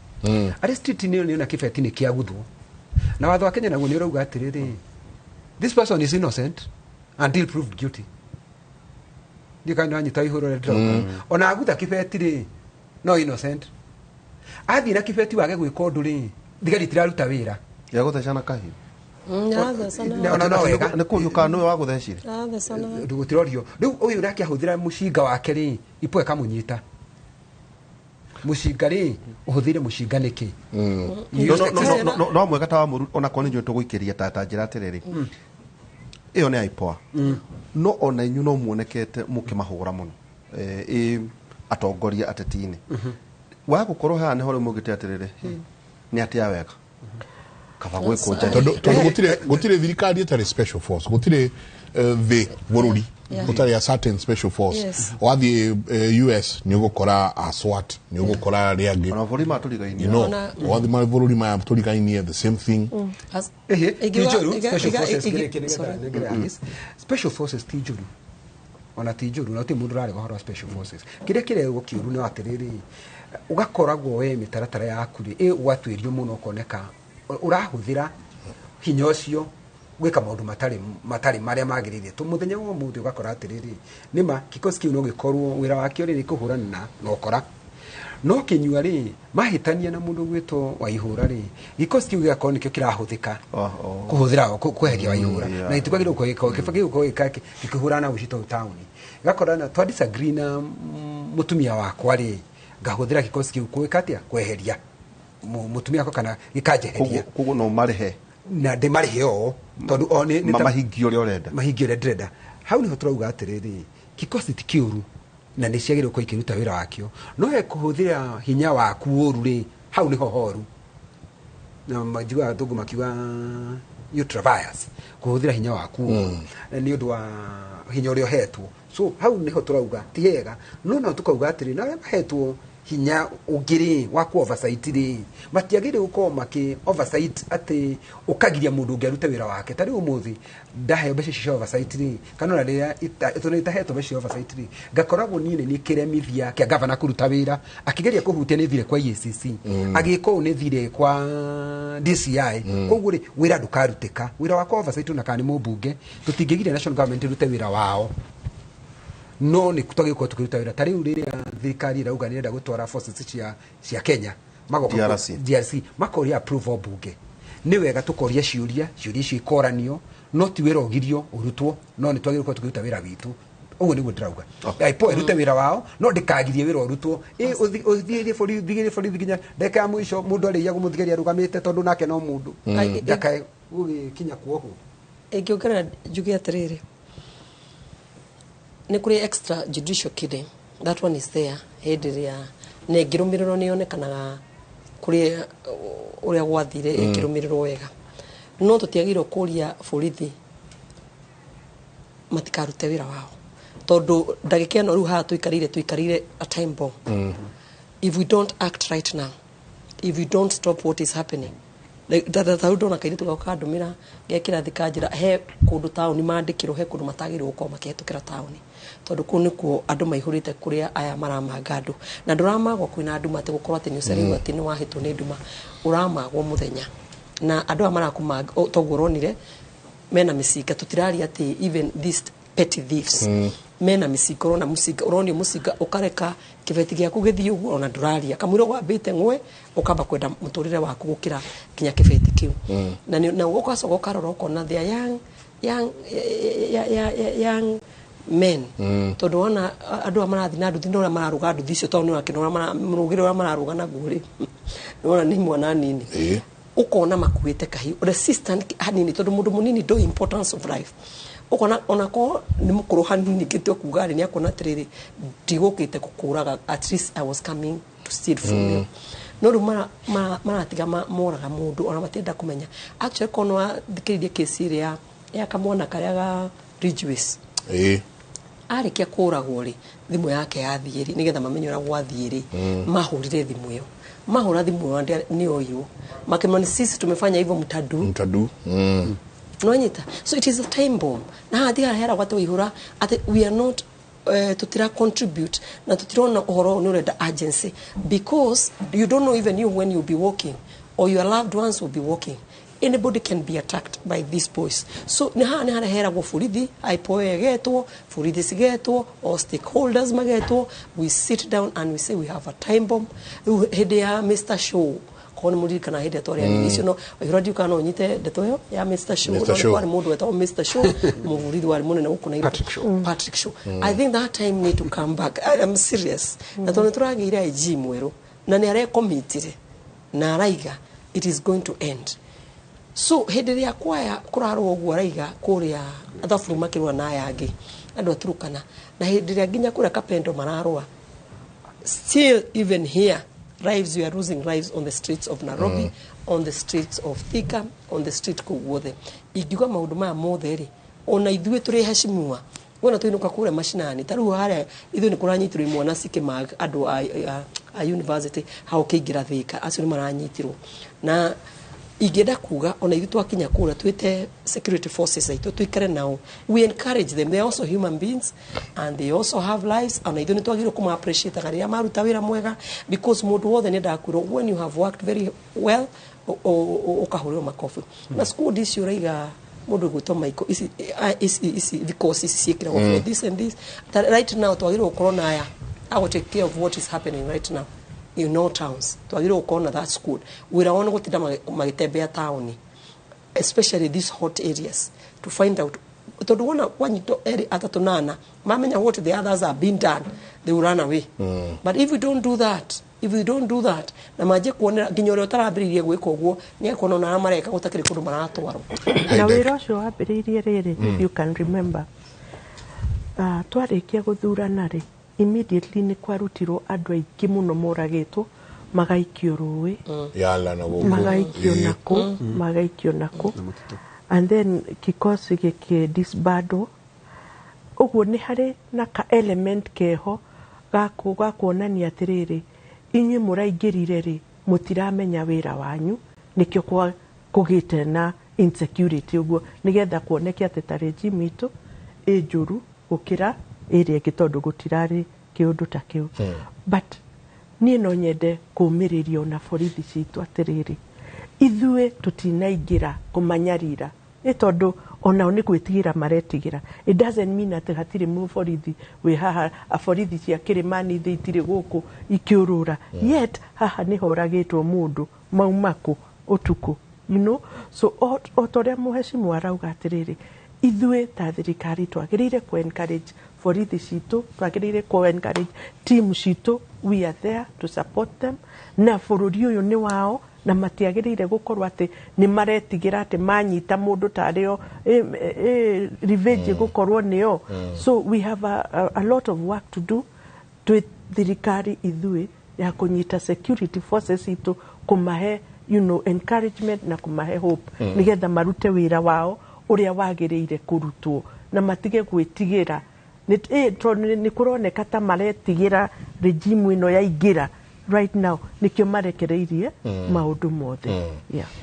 ari street ni na kibeti ni kia guthwo na watho wa Kenya naguo nĩ ũrauga atĩrĩrĩ, this person is innocent until proved guilty. Ndikana anyita ihũro rĩa ndĩrauga ona agutha kibeti rĩ no innocent, athiĩ na kibeti wage gwĩka ũndũ rĩ thigari tiraruta wĩra ya gũthecana kahiũ wega nĩ kũhiũka nĩwe wa gũthecire gũtirorio rĩu ũyũ ũrĩa akĩhũthĩra mũcinga wake rĩ ipo ĩkamũnyita mũcinga rĩ ũhũthĩre mũcinga nĩkĩ no mwega ta wa mũru ona korwo nĩ tũgũikĩria ta njĩra atĩrĩrĩ ĩyo nĩ aipoa no ona inyu no muonekete mũkĩmahũra mũno atongoria ateti-inĩ wa gũkorwo haha nĩ horĩ mũgĩte atĩrĩrĩ nĩ atĩa wega kaba gwĩkwo tondũ gũtirĩ thirikari ĩtarĩ special force gũtirĩ thĩ bũrũri gũtarĩ a certain special force wathiĩ US nĩ ũgũkora SWAT nĩ ũgũkora arĩa angĩ ona bũrũri matũrigainie wathiĩ mabũrũri maya tũrigainie the same thing special forces ti njũru ona ti njũru na ti mũndũ ũrarĩ ũhoro wa special forces kĩrĩa kĩrego kĩũru nĩ atĩrĩrĩ ũgakoragwo we mĩtaratara yaku rĩ ũgatuĩrio mũno ũkoneka ũrahũthĩra hinya ũcio gwĩka maũndũ matarĩ marĩa magĩrĩire mũthenya wa mũthĩ ũgakora atĩrĩrĩ nĩma kikosi kĩu no gĩkorwo wĩra wakĩo rĩ kũhũrana na ũkora no kĩnyua rĩ mahĩtania na mũndũ gwĩtwo Waihũra rĩ gikosi kĩu gĩakorwo nĩkĩo kĩrahũthĩka kũhũthĩra kweheria Waihũra na itigagĩrĩirwo kĩbagĩrwo gĩkĩhũrana na ũcito taũni gakora na twa disagree na mũtumia wakwa rĩ ngahũthĩra gikosi kĩu kwĩka atĩa kweheria mũtumia wako kana gĩkanjeheria koguo no marĩhe na ndĩmarĩhe o tondũ o nĩ mahingio ũrĩa ndĩrenda hau nĩho tũrauga atĩrĩrĩ gikosi ti kĩũru na nĩ ciagĩrĩirwo gũkorwo ikĩruta wĩra wakĩo no kũhũthĩra hinya waku ũru rĩ hau nĩho horu na majiwa athũngũ makiuga ultraviolence kũhũthĩra hinya waku nĩ ũndũ wa hinya ũrĩa ũhetwo so hau nĩho tũrauga ti hega no tũkauga atĩrĩ na arĩa mahetwo hinya ũngĩrĩ wa ku oversight rĩ matiagĩrĩirwo gũkorwo makĩ oversight atĩ ũkagiria mũndũ ũngĩ arute wĩra wake tarĩ ũmũthĩ ndahe mbeca cia oversight rĩ kana ona rĩrĩa itahetwo mbeca cia oversight rĩ ngakoragwo niĩ nĩ kĩremithia kĩa gavana kũruta wĩra akĩgeria kũhutia nĩ thire kwa EACC agĩkwo nĩ thire kwa DCI koguo rĩ wĩra ndũkarutĩka wĩra wa oversight ona kana nĩ mũmbunge tũtingĩgiria national government rute wĩra wao no nĩ twagĩrĩirwo tũkĩruta wĩra ta rĩu rĩrĩa thirikari irauga nĩrenda gũtwara forces cia Kenya DRC makoria approve mbunge nĩ wega tũkoria ciũria icio ikoranio no ti wĩra ũgirio ũrutwo no nĩ twagĩrĩirwo tũkĩruta wĩra witũ ũguo nĩguo ndĩrauga aipo ĩrute wĩra wao no ndĩkagirie wĩra ũrutwo ũthiĩrie borithi nginya ndeka ya mũico mũndũ arĩia gũmũthigari arũgamĩte tondũ nake no mũndũ ndakae gũgĩkinya kuohwo ĩngĩongerera njuge atĩrĩrĩ nĩ kũrĩ extra judicial killing that one is there hĩndĩ ĩrĩa na ĩngĩrũmĩrĩrwo nĩ yonekanaga kũrĩ ũrĩa gwathire ĩngĩrũmĩrĩrwo wega no tũtiagĩrĩirwo kũria borithi matikarute wĩra wao tondũ ndagĩka ĩno rĩu haha tũikarĩire a time bomb if we don't act right now if we don't stop what is happening tau ndona kairĩ tũgauka ndũmĩra gekĩra thika njĩra he kũndũ taũni mandĩkĩrwo he kũndũ matagĩrĩirwo gũkorwo makĩhetũkĩra taũni tondũ kũu nĩkuo andũ maihũrĩte kũrĩa aya maramanga andũ na ndũramagwo kwĩna nduma atĩ gũkorwo atĩ nĩũcererwo atĩ nĩ wahĩtwo nĩ nduma ũramagwo mũthenya na andũ aya marakumanga toguo ũronire mena mĩcinga tũtiraria atĩ even these petty thieves mena mĩcinga ũrona mũcinga ũronio mũcinga ũkareka kĩbeti gĩaku gĩthiĩ ũguo ona ndũraria kamũira gwambĩte ng'we ũkamba kwenda mũtũrĩre waku gũkĩra kinya kĩbeti kĩu na ũgacoka ũkarora ũkona thea young men tondũ wona andũ marathi na nduthi ndora mararuga nduthi icio tondũ nĩwakenora mũrugĩre ũrĩa mararuga naguo rĩ nĩwona nĩ mwana nini ũkona makuĩte kahiũ resistant hanini tondũ mũndũ mũnini do importance of life ukona onako ni mukuru hanini gityo kuga ni akona atĩrĩrĩ ndigũkĩte gũkũraga at least I was coming to steal from you no ru maratiga moraga mundu ona matienda kumenya actually kono thikĩrĩrie kesi ĩrĩa ya kamwana karĩa ga Ridgeways arĩkia kũragwo rĩ thimũ yake yathiĩ rĩ nigetha mamenye ũrĩa gwathiĩ rĩ mahũrire thimũ ĩyo mahũra thimũ ĩyo nĩ oyo makemani sisi tumefanya hivyo mtadu noanyita so it is a time bomb na hathia hera watu ihura at we are not tutira contribute na tutirona uhoro ni urenda agency because you don't know even you when you'll be walking or your loved ones will be walking anybody can be attacked by these boys. So nĩ harehera borithi IPOA yegetwo borithi cigetwo all stakeholders magetwo, we sit down and we say we have a time bomb. Hĩndĩ ya Mr. Show kone muri kana hede atorya icio no irodi kana onyite ndeto yo ya Mr. Show no kwani mundu wetwa Mr. Show muvurithi wari munene guku na Patrick Show. I think that time need to come back. I am serious. Na tono turagira IG mweru na ni are committee na araiga it is going to end. So hede ya kwaya kurarwo ogwo araiga kuria athafuru makirwa na yangi andu aturukana na hede ya ginya kuria kapendo mararwa still even here. Lives, we are losing lives on the streets of Nairobi, on the streets of Thika, on the street Kogwothe. Igiuga maundu maya mothe ri ona ithuĩ tũrĩ hacimua wona tũinuka kũrĩa mashinani tarĩu harĩa ithuĩ nĩ kũranyitirwo mwana Syokimau andũ a university hau kĩingĩra Thika acio nĩ maranyitirwo na ingĩenda kuga ona ithuĩ twakinya kũrĩa twĩte security forces aitũ tuikare nao, we encourage them, they are also human beings and they also have lives, and ithuĩ nĩ twagĩrĩirwo kũma appreciate rĩrĩa maruta wĩra mwega, because mũndũ wothe nĩ ndakwĩrwo when you have worked very well ũkahũrĩrwo makobi na school this ũraiga mũndũ gwĩtwo Michael isi because isi ciĩkĩragwo for this and this that right now twagĩrĩirwo gũkorwo na aya I will take care of what is happening right now in all towns. Twagĩrĩirwo gũkorwo na that school wĩra wao nĩ gũtinda magĩtembea taũni, especially these hot areas to find out tondũ wona wanyitwo eri atatũ nana mamenya what the others are being done, they will run away. But if we don't do that na maje kuonera nginya ũrĩa ũtarambĩrĩirie gwĩka ũguo nĩ ekuona ona mareka gũtakĩrĩ kũndũ maratwarwo na wĩra ũcio wambĩrĩirie rĩrĩ you can remember twarĩkia gũthurana rĩ immediately ni kwarutirwo andũ aingĩ mũno moragĩtwo magaikio rũĩ magaikio nako and then kikosi gĩkĩdisbandwo ũguo nĩ harĩ na ka element keho gakuonania atĩrĩrĩ inyuĩ mũraingĩrire rĩ mũtiramenya wĩra wanyu nĩkĩo kũgĩte na insecurity ũguo nĩgetha kuoneke atĩ ta regime itũ njũru gũkĩra ĩrĩa ĩngĩ tondũ gũtirarĩ kĩũndũ ta kĩu but niĩ no nyende kũmĩrĩrio na borithi citũ atĩrĩrĩ ithuĩ tũtinaingĩra kũmanyarira nĩ tondũ onao nĩ gwĩtigĩra maretigĩra. It doesn't mean atĩ hatirĩ mũborithi wĩ haha, aborithi cia Kĩrĩmani itirĩ gũkũ ikĩũrũra yet haha nĩ horagĩtwo mũndũ maumako ũtukũ you know. So o torĩa mũhecimu arauga atĩrĩrĩ ithuĩ ta thirikari twagĩrĩire ku encourage borithi citũ, twagĩrĩire ku encourage team citũ, we are there to support them na bũrũri ũyũ nĩ wao na matiagĩrĩire gũkorwo atĩ nĩ maretigĩra atĩ manyita mũndũ tarĩo revenge gũkorwo nĩo. So we have a lot of work to do to thirikari ithuĩ ya kũnyita security forces itũ kũmahe you know encouragement na kũmahe hope nĩgetha marute wĩra wao ũrĩa wagĩrĩire kũrutwo na matige gwĩtigĩra nĩ kũroneka ta maretigĩra regime ĩno yaingĩra right now nikio marekereirie maundu mothe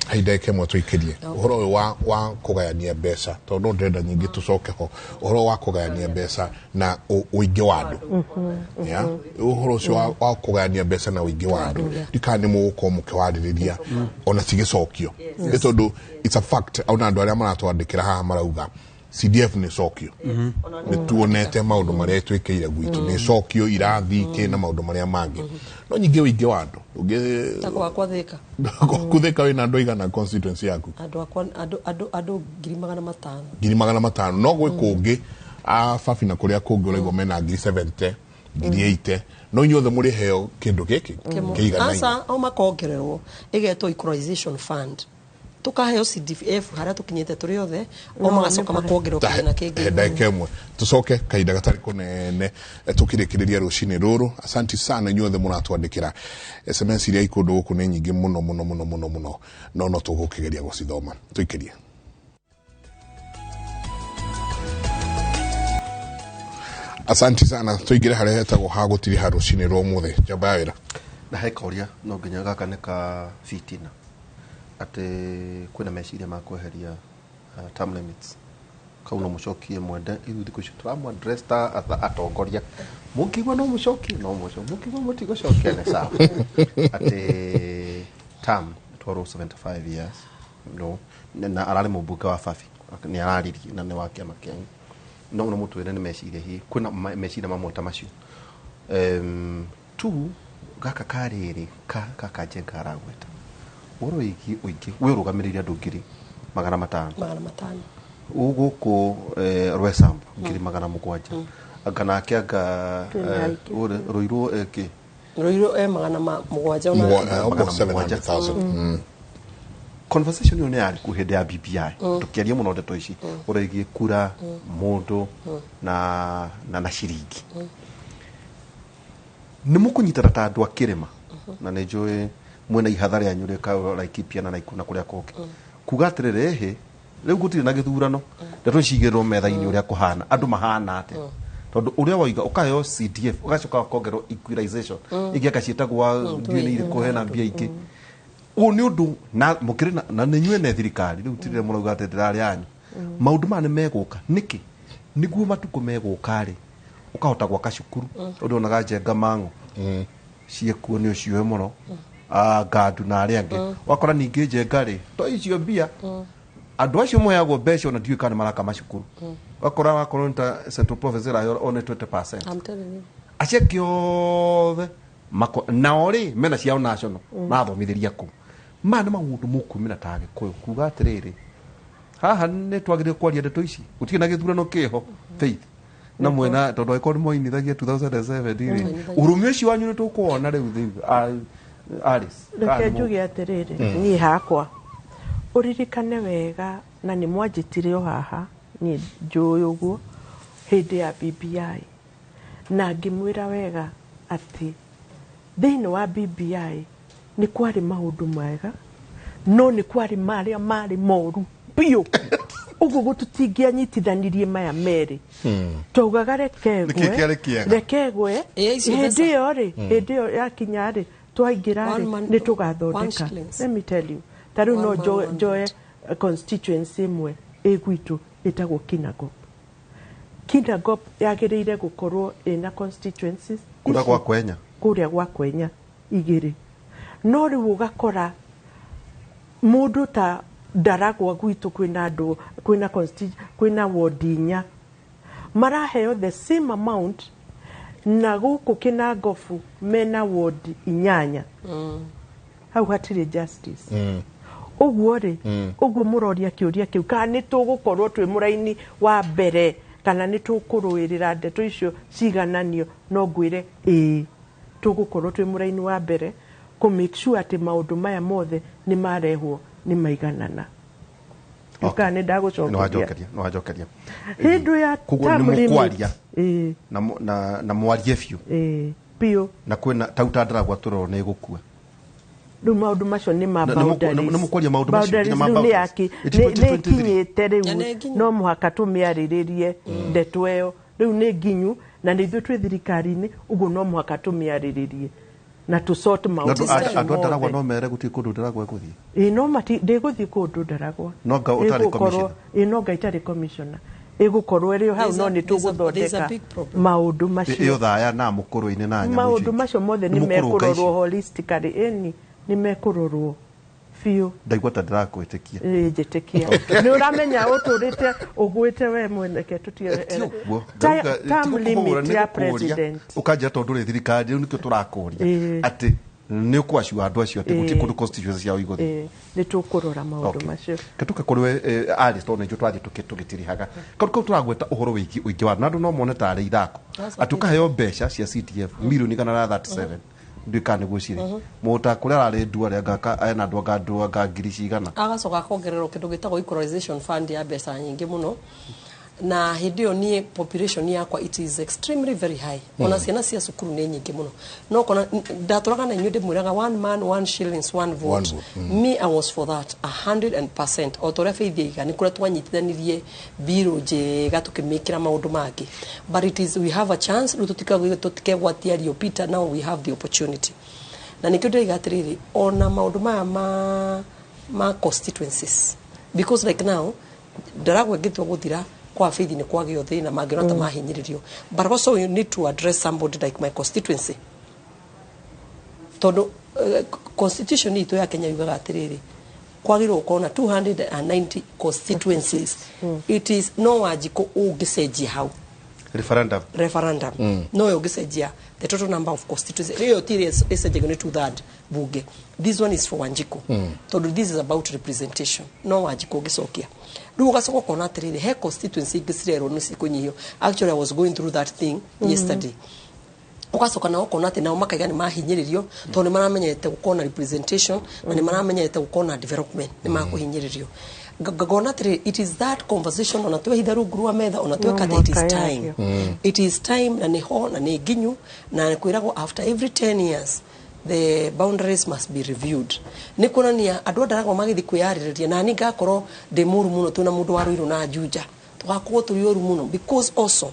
haideke mwe tuikirie uhoro wa kugayania mbeca tondu ndenda nyingi tucoke ho uhoro wa kugayania mbeca na uingi wa andu uhoro ucio wa kugayania mbeca na uingi wa andu dikani muko mukiwaririria ona cigicokio tondu it's a fact ona andu aria maratwandikira haha marauga CDF ni cokio ni tuonete maundu maria twikeire gwitu ni cokio irathi ke na maundu maria mangi no nyingi uingi wa andu takwa kwathika kuthika wina andu igana constituency yaku andu 500 500 no gwe kungi a fafi na kuria kungi uraigo mena 70 80 no inyuothe muri heo kindu giki kiigana asa au makongererwo igeto equalization fund tukaheo CDF haria tukinyete turi othe o magacoka makongerwo kina kingi ndakemwe tucoke kaida gatari kunene tukirikiriria rucini ruru. Asanti sana inyuothe muratwandikira SMS iria ikundu guku ni nyingi muno no tugukigeria gucithoma tuikirie. Asanti sana tuigire haria hetagwo ha gutiri ha rucini rumuthe jamba wira na hekoria no nginya gaka neka fitina ate kwina meciria ma kweheria term limits kauna mucokie mwende ithu thiku icio turamu address ta atongoria mukigwa no mucokie no mucokie mukigwa mutigocokia ne sawa ate term toro 75 years no na arare mũmbunge wa Fafi nĩ araririe na nĩ wa kĩama kĩanyu no mũtwĩre nĩ meciria hihi kwĩna meciria mamwe ta macio tu gaka karĩrĩ kaka Njenga aragweta ũhoro wĩgiĩ ũingĩ we ũrũgamĩrĩire andũ ngiri 500 gũkũ Rwesambu ngiri 700 kana kĩanga Rũirũ eki Rũirũ 700,000 conversation yone yari ku hĩndĩ ya BBI tukiaria mũno ndeto ici ũraigie kura mũndũ na ciringi nĩ mũkũnyitana ta andũ a kĩrĩma na nĩ njũĩ mwena ihatha rĩa nyũrĩka Laikipia na Naikuna kũrĩa kũngĩ kuga atĩrĩrĩ hĩ rĩu gũtirĩ na gĩthurano ndeto cigĩrwo metha-inĩ ũrĩa kũhana andũ mahana atĩa tondu uria waiga ukaheo CDF ugacoka ukongerwo equalization igiaka cietagwa ndini ile kuhena mbia ingi u ni undu na mukiri na ninywe ne thirikari riu tirire murauga ateterari yanyu maundu mane meguka niki niguo matuko meguka ri ukahota gwaka cukuru undu onaga Njenga mangu ciekuo ni ucio muno gandu na ari angi wakora ningi Njenga ri to icio mbia andu acio moyagwo mbeca na ndiwe kana maraka macukuru wakora nta central province ra one 20%. I'm telling you. Acia kiothe na ori mena cia national mathomithiria ku mana maundu mukumina tage koyo kuga atiriri haha ne twagire kwaria ndeto ici utige na githurano kiho faith na mwena tondu iko moinithagia 2007 ndiri urumi ucio wanyu ni tukuona riu Alice reke njuge atiriri ni hakwa uririkane wega na ni mwanjitire o haha ni njũĩ ũguo hĩndĩ ya BBI na ngĩmwĩra wega atĩ thĩinĩ wa BBI nĩ kwarĩ maũndũ mega no nĩ kwarĩ marĩa marĩ moru biũ ũguo gũtũtingĩanyitithanirie maya merĩ twaugaga rekegwe hĩndĩ ĩyo rĩ hĩndĩ ĩyo yakinya rĩ twaingĩra rĩ nĩ tũgathondeka let me tell you tarĩu no njoe constituency ĩmwe ĩgwitũ itagwo Kinangop yagĩrĩire gũkorwo ina constituencies kũrĩa gwa Kwenya igĩrĩ no rĩu ũgakora mũndũ ta Ndaragwa gwitũ kwĩna ward 4 maraheo the same amount na gũkũ Kinangop mena ward 8 hau hatirĩ justice uguo ri uguo muroria kiuria kiu kana ni tugukorwo twi muraini wa mbere kana ni tukuruirira ndeto icio cigananio no ngwire tugukorwo twi muraini wa mbere ku make sure ati maundu maya mothe ni marehwo ni maiganana kana ni ndagucokeria no ajokeria hindu ya tamukwaria na mwarie biu biu na kwina tauta Ndaragwa turoro ni gukua rĩu maũndũ macio nĩ ma boundaries nĩ mũkwaria maũndũ macio nĩ kinyĩte rĩu no mũhaka tũmĩarĩrĩrie ndeto ĩyo rĩu nĩ nginyu na nĩ ithuĩ twĩ thirikari-inĩ ũguo no mũhaka tũmĩarĩrĩrie na tũsort maũndũ andũ Ndaragwa no mere gũtirĩ kũndũ Ndaragwa gũthiĩ no ndĩgũthiĩ kũndũ Ndaragwa no ũtarĩ commissioner no ngaitarĩ commissioner ĩgũkorwo ĩrĩ hau no nĩ tũgũthondeka maũndũ macio ĩyo thaya na mũkũrũ-inĩ na nyamũ maũndũ macio mothe nĩ mekũrorwo holistically ni mekurorwo fiu ndaigua ta ndirakwĩtĩkia njĩtĩkia nĩ ũramenya ũtũrĩte ũgwĩte we mweneke tutie term limit ya president ukanjira tondu ri thirikari rĩu nĩkĩo tũrakũria atĩ nĩ ũkwacua andũ acio atĩ gũtirĩ kũndũ constituency ciao igũthiĩ nĩ tũkũrora maũndũ macio katuka kũrĩ we Alice tondũ nĩtwo twathiĩ tũgĩtirihaga kau tũragweta ũhoro wĩingĩ wa andũ no mone tarĩ ithako atĩ ũkaheo mbeca cia CDF mirioni 37 ndikane gwicire muta kuria rari ndua ria ngaka ena andu anga ngiri cigana agacoka akongererwo kindu gitagwo equalization fund ya mbeca nyingi muno na hindi yo nie population yakwa it is extremely very high ona ciana cia cukuru ni nyingi muno no kona ndaturaga na inyuĩ ndĩmwĩraga one man one shillings one vote me I was for that 100% otoria faithia igani kuria twanyitithanirie biro njega tukimikira maundu mangi but it is we have a chance tutikegwatia Rio Peter now we have the opportunity na nikio ndĩraiga atĩrĩrĩ ona maundu maya ma constituencies because like now Ndaragwa ngĩtua gũthira kwa faith ni kwa gyo thina magirota mahinyiririo but also you need to address somebody like my constituency todo constitution ito ya Kenya yugaga atiriri kwagirwo ukona 290 constituencies. It is no wajiko ungicenjia hau referendum no ungicenjia the total number of constituencies. Hiyo tiri is a to that bunge. This one is for Wanjiku. So this is about representation. No Wanjiku ungicokia. Riu ugacoka kona atiriri he constituency ingicirerwo ni cikunyiyo. Actually I was going through that thing yesterday. Ugacoka nao kona ati nao makaiga ni mahinyiririo to ni maramenyete gukona representation na ni maramenyete gukona development ni makuhinyiririo. Gagona atiri it is that conversation ona twe hitharu grua metha ona twe kata it is time. It is time na ni ho na ni ginyu na kwiragwo after every 10 years the boundaries must be reviewed. Nikuna ni andu ndaragwo magithi kwiyaririria na ni ngakorwo de muru muno tuna mundu waruiru na juja twakuo turi oru muno because also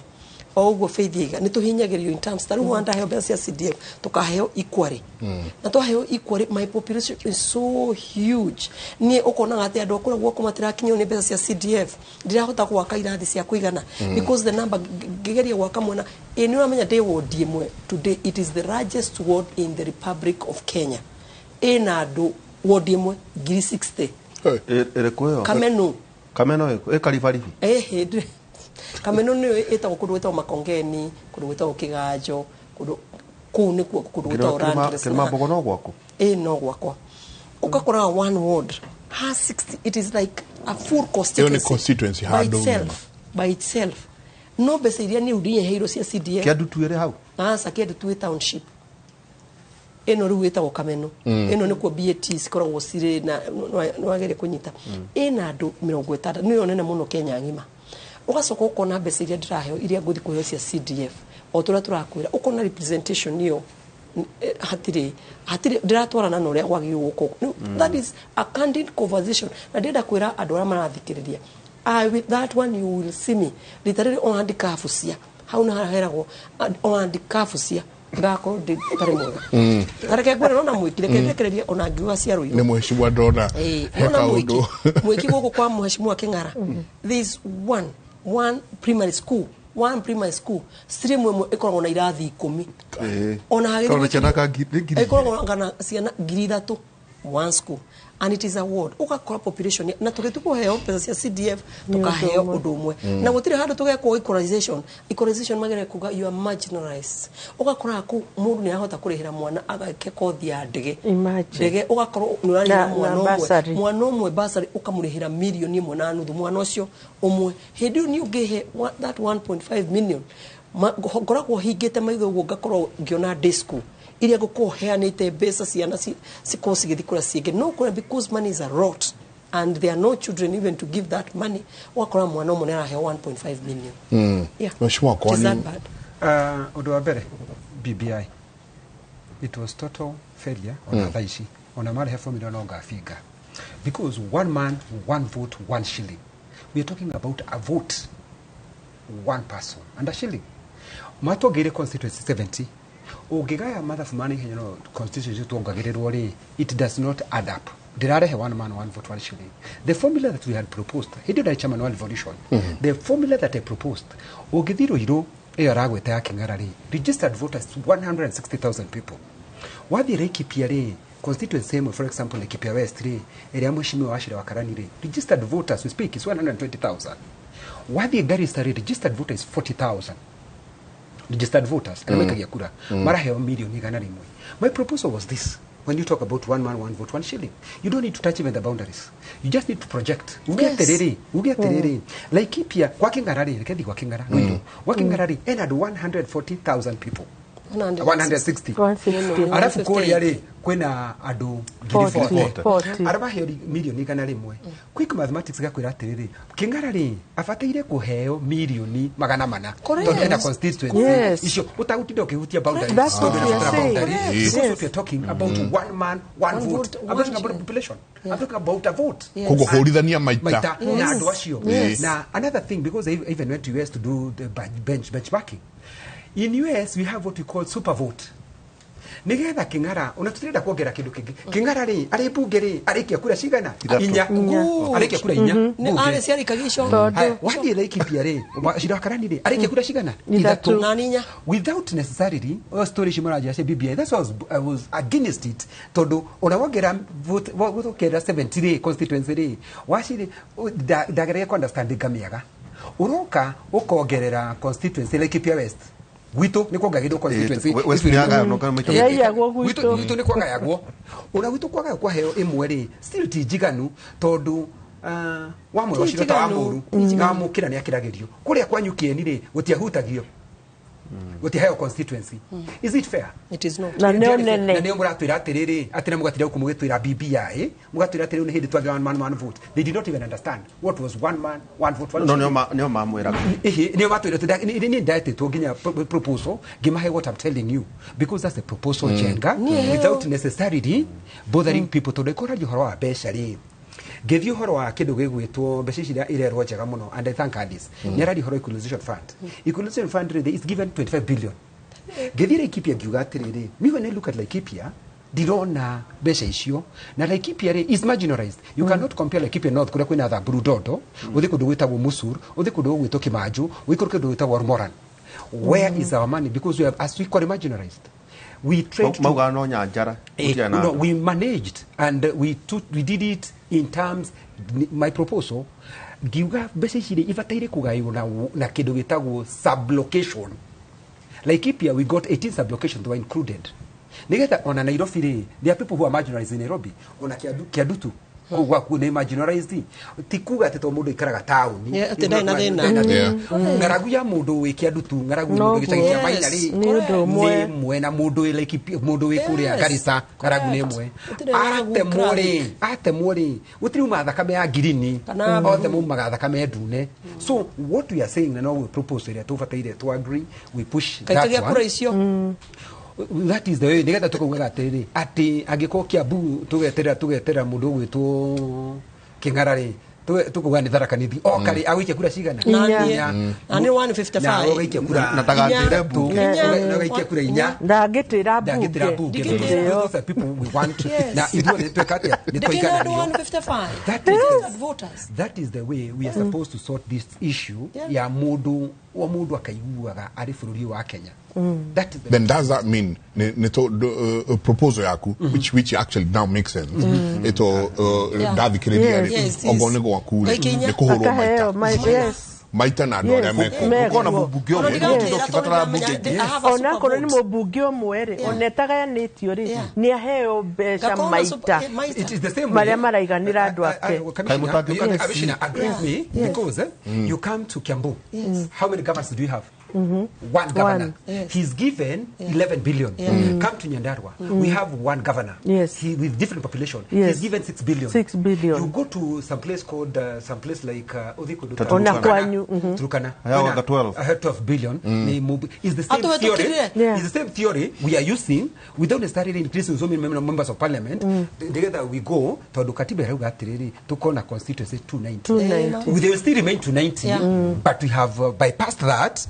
oguo faithiga ni tuhinyagirio in terms taru wanda heo besa CDF tukaheo equally na twaheo equally my population is so huge ni ukona ngati andu akura guo kumatira kinyo ni besa cia CDF ndirahota gwaka irathi cia kuigana because the number gigeria gwaka mwana ni wamenya day ward imwe today it is the largest ward in the Republic of Kenya ina andu ward imwe 60 erekuyo kameno ekalivalivi hede Kameno ni eta okudu eta makongeni kudu eta okigajo kudu kune kudu eta orandres kema bogono gwako no gwako ukakora one ward has 60. It is like a full constituency by itself no besairia ni udinye heiro cia CDF kia dutuere hau sakia dutu township eno ru eta Kameno eno ni ko BAT sikoragwo sire na no agere kunyita ena andu 60 ni onene muno Kenya ngima ugacoka ukona mbeca iria ndiraheo iria nguthi kuheo cia CDF o turia turakwira ukona representation niyo hatire ndiratwarana na uria gwagirwo guko. That is a candid conversation na ndenda kwira andu aria marathikiriria with that one you will see me literally on handicap cia hau na heragwo on handicap cia ngako nditare mwega tareke gwera na mwikire kekereria ona ngiwa cia ruiru ni mheshimiwa ndona heka undu mwiki guku kwa mheshimiwa King'ara this one primary school stream imwe ikoragwo na irathi 10 ona hagiri ikoragwo ngana ciana 3,000 one school and it is a ward ukakora population na tugetuko heo pesa cia CDF tukaheo undu umwe na gutire handu tugekwo equalization magere kuga you are marginalized ukakora ku mundu ni ahota kurihira mwana agake kothi ya ndege ugakorwo nurarira mwana umwe basari ukamurihira milioni 1.5 mwana ucio umwe hindi ni ugihe that 1.5 million ngoragwo hingite maitho uguo ngakorwo ngiona day school iria guko heanite besa ciana sikosi githikura cienge no kura because money is a rot and there are no children even to give that money wakora mwana umwe ara he 1.5 million mheshimiwa kwani odo abere BBI it was total failure on thaishi on amara he formula no gafiga because one man one vote one shilling we are talking about a vote one person and a shilling matogere constituency 70 ugigaya mathafu mani constitution tuongagirirwo ri it does not add up dirarehe one man one vote one shilling. The formula that we had proposed hindi da chairman wa revolution the formula that I proposed ugithiro iro iyo ragwete ya King'ara ri registered voters 160,000 people wathi rekipia ri constituency same for example Laikipia West ri area mheshimiwa Wachira wa Karani ri registered voters we speak is 120,000 wathi Garissa ri registered voters 40,000 registered voters and kura mara heo milioni igana rimwe. My proposal was this: when you talk about one man one vote one shilling, you don't need to touch even the boundaries, you just need to project ugeterere Laikipia kwa King'ara ri kethi kwa King'ara no kwa King'ara ri and 140,000 people 160 alafu kuri yari kwena adu 40 araba heo milioni igana rimwe quick mathematics gakwira atiriri King'ara ri afateire kuheo milioni 400 tondu ena constituency icio utagutindo kihutia boundaries that's what we are saying because we are talking about one man one vote I'm talking about population I'm talking about a vote kuguhurithania maita na adu acio na another thing because I even went to US to do the benchmarking. In US, we have what we call super vote. nigetha King'ara ona tutirenda kuongera kindu kingi King'ara ri ari bunge ri arikia kura cigana inya arikia kura inya ni ari ciari kagisho wathi Laikipia ri Shirakarani ri arikia kura cigana ithatu na ninya without necessarily story shimaraja cia BBI. That's why I was against it tondu ona wongera vote kera 70 ri constituency ri washiri dagerege ku understand gamiaga uroka ukongerera constituency Laikipia West Gwito ni kwa gagido constituency wesinaga no kama macho gwito ni kwa gayagwo ona gwito kwa kwa heo imwe ri still tijiganu tondu wamwe washiro ta amuru ngamukira ni akiragirio kuria kwanyukie ni ri gutiahutagio gutiheo constituency. Is it fair? It is not. Na neo muratwira atiriri atira mugatira kumugitwira BBI mugatwira atiriri ni hindi twage one man vote. They did not even understand what was one man one vote. No neo mamwira neo matwira ni ndate to ginya proposal gimahe what I'm telling you because that's a proposal jenga without necessarily bothering people to encourage horo wa beshari give you horo wa kindu gigwitwo mbecicira irerwo njega muno and I thank Addis nyarari horo equalization fund is given 25 billion give you Laikipia giuga atiriri me when I look at Laikipia dirona besha icio na Laikipia is marginalized. You cannot compare Laikipia North kuria kwina tha Brudodo uthi kundu gwitagwo Musur uthi kundu gwitwo Kimanju uthi kundu gwitagwo Moran. Where is our money? Because we have as equally marginalized. We tried no, we managed and we did it in terms my proposal giuga basically ifataire kugayo na kindu gitagwo sublocation. Laikipia we got 18 sublocations that were included. Nigetha ona Nairobi ri there are people who are marginalized in Nairobi ona Kiadutu kwa kuna marginalized tikuga teto mundu ikaraga town atenda na thina ngaragu ya mundu wi Kiadutu ngaragu mundu gitagia maina ri ni mwe na mundu wi Laikipia mundu wi kuria Garissa ngaragu ni mwe ate muri utiri mathakame ya girini othe mu magathakame ndune. So what we are saying now we propose area tubataire to agree we push that one. That is the way nigetha tukuga atiri ati agiko Kiambu tugetera mundu gwitwo King'ara ri tukuga ni Tharaka Nithi okari awikia kura cigana ani 155 na awikia kura na tagandire bunge na awikia kura inya ndagitira bunge those people we want na ithuo ni twekatia ni twaigana ni 155 that is the way we are supposed to sort this issue ya mundu akaiguaga ari bururi wa Kenya. Then does that mean a proposal yaku which actually now makes sense ito David Kennedy ogone go akule ni kuhoro maita na ndore meko kona mubunge omwe ndo kibatara bunge ona kono ni mubunge omwe ri onetaga nitio ri ni aheo besha maita it is the same maria maraiganira andu ake kai mutagi abishina agree me because you come to Kiambu how many governors do you have? One governor. He's given 11 billion. Come to Nyandarua. We have one governor. He with different population. He's given 6 billion. 6 billion. You go to some place called some place like Turkana. I have 12 billion. Is the same theory. Is the same theory we are using without necessarily increasing so many members of parliament. Together we go to Katiba rauga atiriri tukona constituency 290. They will still remain 290 but we have bypassed that.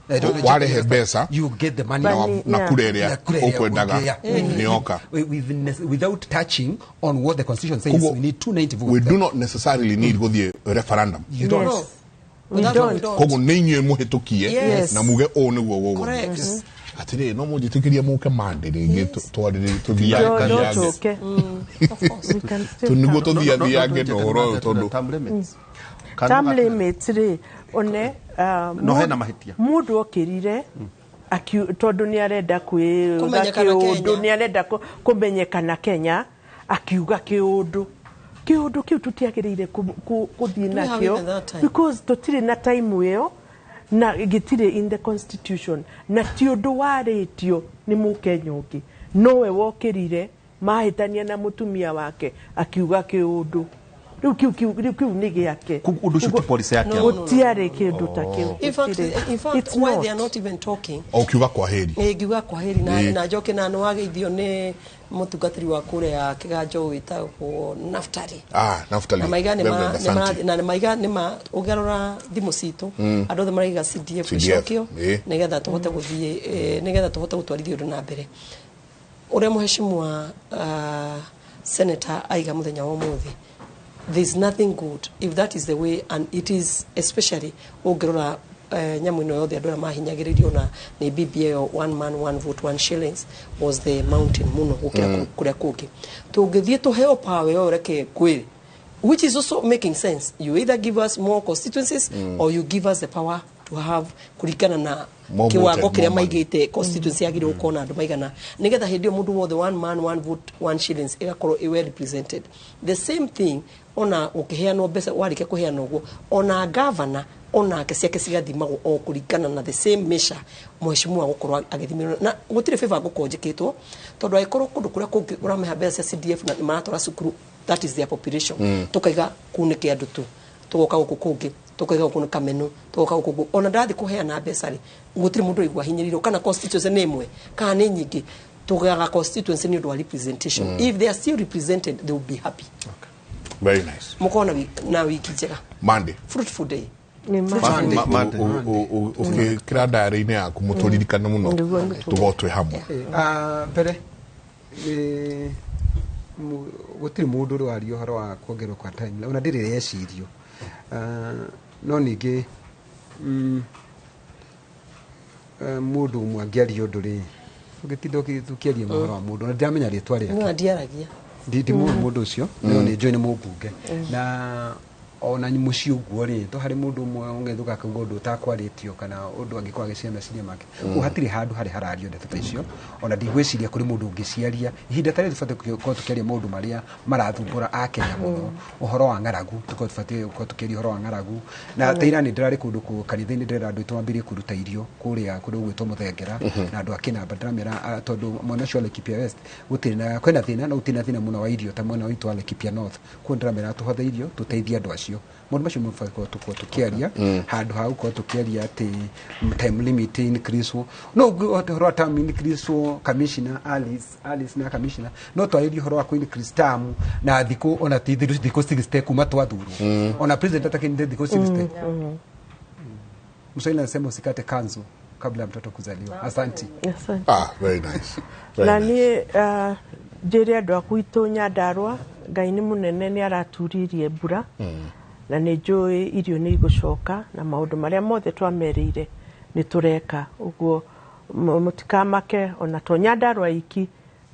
Wale hebesa you get the money na kurerea okwendaga nioka without touching on what the constitution says. We need 290 votes. We do not necessarily need go the referendum. You don't know. We don't. Kogo nenye muhetukie na muge one wo correct. Atire no mo jitikiria muke mande ringi twarire tuthia kanyage Of course. tunigo tuthia ge no ro tondu term limits ri one no hena mahitia mundu okirire tondu ni arenda kiundu ni arenda kumenyekana Kenya akiuga kiundu kiu tutiagirire kuthii nakio because tutire na time iyo na gitire in the constitution na ti undu waritio ni Mukenya ungi nowe wokirire mahitania na mutumia wake akiuga kiundu riu ni giake undu shuti police yake utiare kindu ta kiu. In fact why they are not even talking kiuga kwa heri giuga kwa heri na njoke na no ageithio ni mutungatiri wa kure ya kiganjo witagwo Naftali Naftali na maiga nima ugarora thimu citu andu othe maraiga CDF cokio nigetha tuhote guthie nigetha tuhote gutwarithia undu na mbere ore muheshimiwa senator aiga muthenya wa muthi, there's nothing good if that is the way, and it is especially ungirora nyamu ino yothe andå arä a mahinyagä na nä BBI 1 man 1 vote 1 shillings was the mountain muno gå kä ra kå rä a kå ngä tå ngä thiä tå heo power yo reke kwä, which is also making sense. You either give us more constituencies or you give us the power to have kuringana na kiwango kiria maigite constituency yagire ukona andu maigana nigetha hindi mundu wothe 1 man 1 vote 1 shillings igakorwo well represented. The same thing ona ukiheanwo mbeca warike kuheanwo guo ona governor ona ke ciake cigathimagwo o kuringana na the same measure mheshimiwa gukorwo agithimirwo na gutire favor gukonjeketwo tondu aikorwo kundu kuria kungi urameha mbeca CDF na maratora cukuru, that is their population tukaiga kunike andu tu tugoka guku kungi tukaiga guku kameno tugoka guku ona ndathi kuheana mbeca ri gutire mundu igwa hinyirirwo kana constituency nemwe kana ni nyingi tugaga constituency ni ndo representation. If they are still represented they will be happy. Okay. Very nice. Mukona na wiki njega Monday fruitful day ukikira ndari-inä yaku må tå ririkana må no tå go twä hamwe mbere gå tirä må ndå å rä waria å horo wa kuongerwo kwa time ona ndä rä recirio no ningä må ndå å mwe angä aria å ndå rä å gä tinda å kä aria må horo wa må ndå na ndiramenya rä twa rä ndiaragia må ndå å cio no nä njå nä må mbunge na ona ni muci uguo ri to hari mundu umwe ungethuka kuga undu utakwaritio kana undu angikwa giciana ciria make hatiri handu hari harario ndeto ta icio ona ndigwiciria kuri mundu ungiciaria ihinda tari tufate ko tukiaria mundu maria marathumbura akenya muno uhoro wa ngaragu tuko tufate ko tukiaria uhoro wa ngaragu na teira ni ndirari kundu ku kanitha-ini ndira andu twambirie kuruta irio kuria kundu gwitwo muthengera na andu akinamba ndiramera tondu mwana cio Laikipia West gutiri na kwena thina na utina thina muno wa irio ta mwana witu wa Laikipia North ku ndiramera tuhothe irio tuteithia andu acio mundu macio mufako tukiaria handu hau ko tukiaria ati time limit increase no horo time increase commissioner Alice na commissioner no twairi horo wa increase term na thiko ona thiko 60 kuma twathuru ona president atakinde thiko 60 mshaina nasema usikate kanzu kabla mtoto kuzaliwa. Asante. Very nice. Na ni njĩre andũ aku itũ Nyandarua Ngai nĩ mũnene nĩ araturirie mbura na nĩ njũĩ irio nĩ igũcoka na maũndũ marĩa mothe twamerĩire nĩ tũreka ũguo mũtikamake ona to Nyandarua iki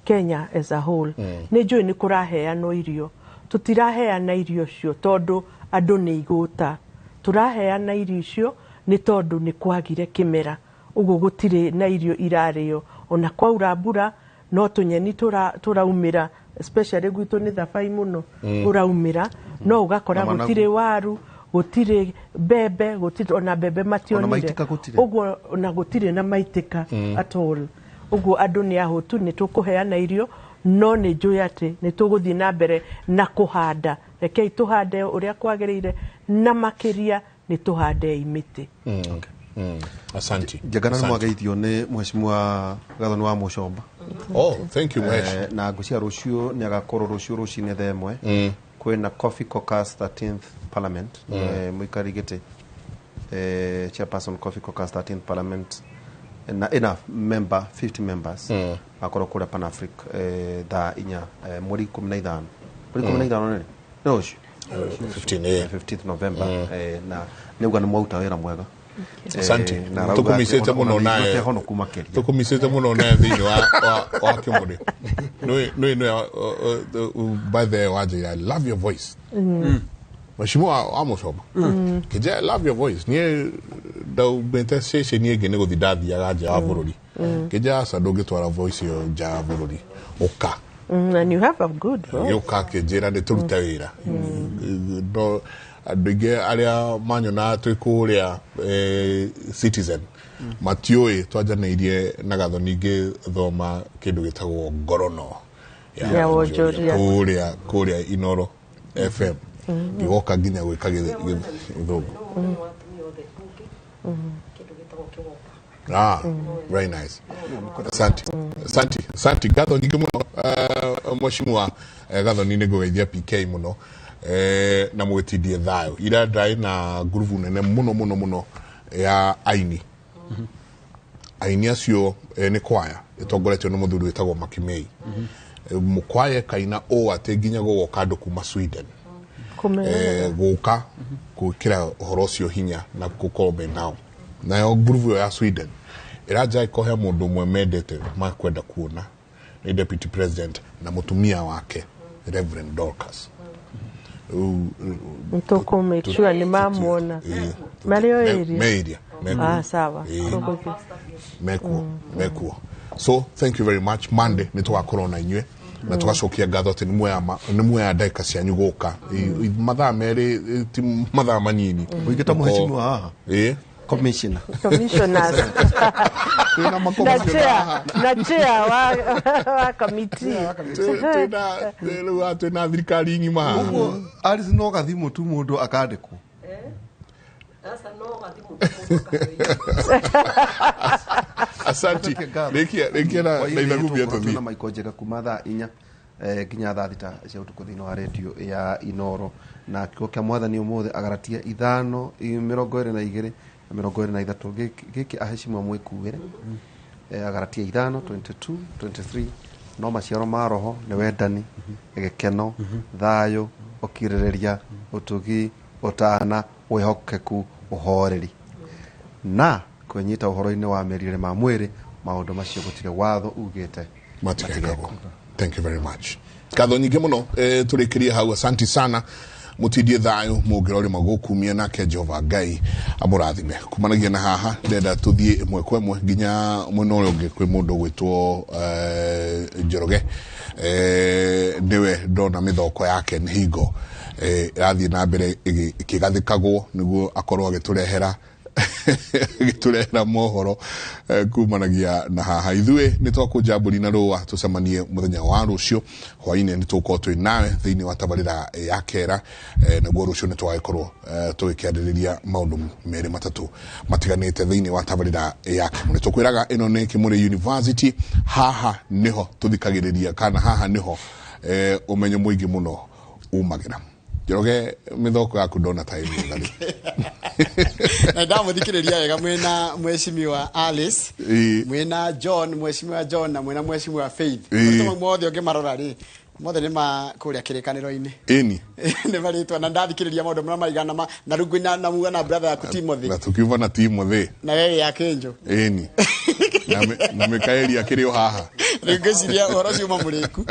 Kenya as a whole nĩ njũĩ nĩ kũraheanwo irio tutiraheana irio cio tondu andũ nĩ igũta tũraheana irio icio nĩ tondu nĩ kwagire kĩmera ũguo gũtirĩ na irio irarĩo ona kwaura mbura no tunyeni turaumĩra especially gwitũ nĩ thabai mũno uraumĩra no ugakora gũtirĩ waru gũtirĩ mbembe gũtirĩ ona mbembe mationire ũguo ona gũtirĩ na maitĩka at all ũguo andũ nĩ ahũtu nĩ tũkũheana irio no nĩ njũĩ atĩ nĩ tũgũthiĩ na mbere na kũhanda rekei tũhande ũrĩa kwagĩrĩire na makĩria nĩ tũhande imĩtĩ. Asante. Jagana mwageithio ni mheshimiwa gathoni wa Mucomba. Thank you much. Na ngucia rucio ni agakorwo rucio rucine themwe. Kwina coffee caucus 13th parliament. Muikari gite chairperson coffee caucus 13th parliament. Na enough member 50 members. Akoro kura Pan Africa da inya muri 15. Muri 15 nini? No. 15th November na niuga ni mwauta wira mwega. Asante. Tukumisete muno naye. Tukumisete muno naye thini wa Kiomode. No by the way I love your voice. Mheshimiwa wa Mucomba. Kije I love your voice. Nie da bente sese nie gene go didathi ya wa bururi. Kije asa ndungitwara voice yo ja bururi. Oka. And you have a good voice. Yoka kije na turuta wira. No andũingĩ arĩa manyona twĩ kũrĩa Citizen matiũĩ twanjanĩirie na gathoni ingĩ thoma kĩndũ gĩtagwo ngorono ya kũrĩa Inoro FM igoka nginya gwĩka gĩthũngũ. Very nice. Asante gathoni ingĩ mũno mheshimiwa gathoni nĩ ngũgeithia PK mũno na mwetidie thayo ira ndai na grupu nene muno ya aini aini acio nĩ kwaya ĩtongoretio nĩ mũthuri wĩtagwo Makimei mũkwaya kaina o atĩ nginya gũgoka andũ kuma Sweden gũka gwĩkĩra ũhoro ũcio hinya na gũkorwo me nao nayo ngurubu ya Sweden ĩranja ĩkohe mũndũ ũmwe mendete makwenda kuona nĩ deputy president na mũtumia wake Reverend Dorcas Mtoko make sure ni mamuona Mario area sawa mekuo so thank you very much Monday nitwakorwo na inywe na tugacokia ngatho ati ni muoya ndeka cianyu guka mathaa merĩ ti mathaa manini uigĩta mheshimiwa haha commissioners na chair wa committee twina thirikari ng'ima ũguo ari no gathimo tu mũndũ akandĩkwo Sasa no gatimu Asante rekia na ithagumbia tuthi na Michael Njega kuma thaa 4 nginya thaa 6 cia utuku thĩinĩ wa radio ya Inoro na kĩo kĩa mwathani ũmũthĩ agaratia 5:22 na 23 gĩkĩ aheshimwa mwĩkuĩre agaratia 5 22 23 no maciaro ma roho nĩ wendani gĩkeno thayũ ũkirĩrĩria ũtugi ũtana wĩhokeku ũhoreri na kwenyita ũhoro-inĩ wa mĩrĩre ma mwĩrĩ maũndũ macio gũtirĩ watho ugĩte matigekwo. Thank you very much. Katho nyingĩ mũno tũrĩkĩrie hau asante sana mutidie thayũ mũngĩrori magũkumia nake Jehova Ngai amũrathime kumanagia na haha ndenda tuthie ĩmwe kwa ĩmwe nginya mwena ũrĩa ũngĩ kwĩ mũndũ gwĩtwo Njoroge ndiwe ndona mĩthoko yake nĩ hingo rathiĩ na mbere ĩkĩgathĩkagwo nĩguo akorwo agĩtũrehera mohoro kumanagia na haha ithuĩ nĩ twakũnjambũri na rũa tũcemanie mũthenya wa rũcio hwainĩ nĩ tũkorwo twĩ nawe thĩinĩ wa tabarĩra ya kera naguo rũcio nĩ twagĩkorwo tũgĩkĩarĩrĩria maũndũ merĩ matatũ matiganĩte thĩinĩ wa tabarĩra ya Kĩmũrĩ tũkwĩraga ĩno nĩ Kĩmũrĩ University haha nĩho tũthikagĩrĩria kana haha nĩho ũmenyo mũingĩ mũno umagĩra Njoroge mĩthoko yaku ndona time ngari na ndamuthikĩrĩria wega mwena mheshimiwa Alice mwena John mheshimiwa John na mwena mheshimiwa Faith mothe ũngĩmarora rĩ mothe nĩ ma kũrĩa kĩrĩkanĩro-inĩ nĩ marĩtwa na ndathikĩrĩria maũndũ marĩa maigana na rungu na muga na brother yaku Timothy na tukiuva na Timothy na wewe ya Kenjo na Mikaeli akĩrĩ o haha ngĩciria ũhoro ũcio mũrĩku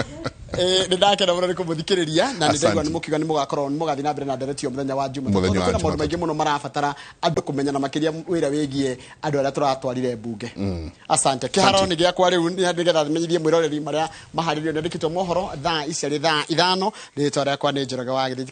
nĩ ndakena mũno nĩ kũmũthikĩrĩria na nĩ ndaigua nĩ mũkiuga nĩ mũgakorwo nĩ mũgathiĩ na mbere na nderetio mũthenya wa Juma kwĩna maũndũ maingĩ mũno marabatara andũ kũmenya na makĩria wĩra wĩgiĩ andũ arĩa tũratwarire mbunge asante kĩharo nĩ gĩakwa rĩu nĩgetha menyithie mwĩroreri marĩa maharĩrĩrio nĩandĩkĩtwo mohoro thaa ici thaa 5 rĩtwa rĩakwa nĩ Njoroge wa Gĩthĩnji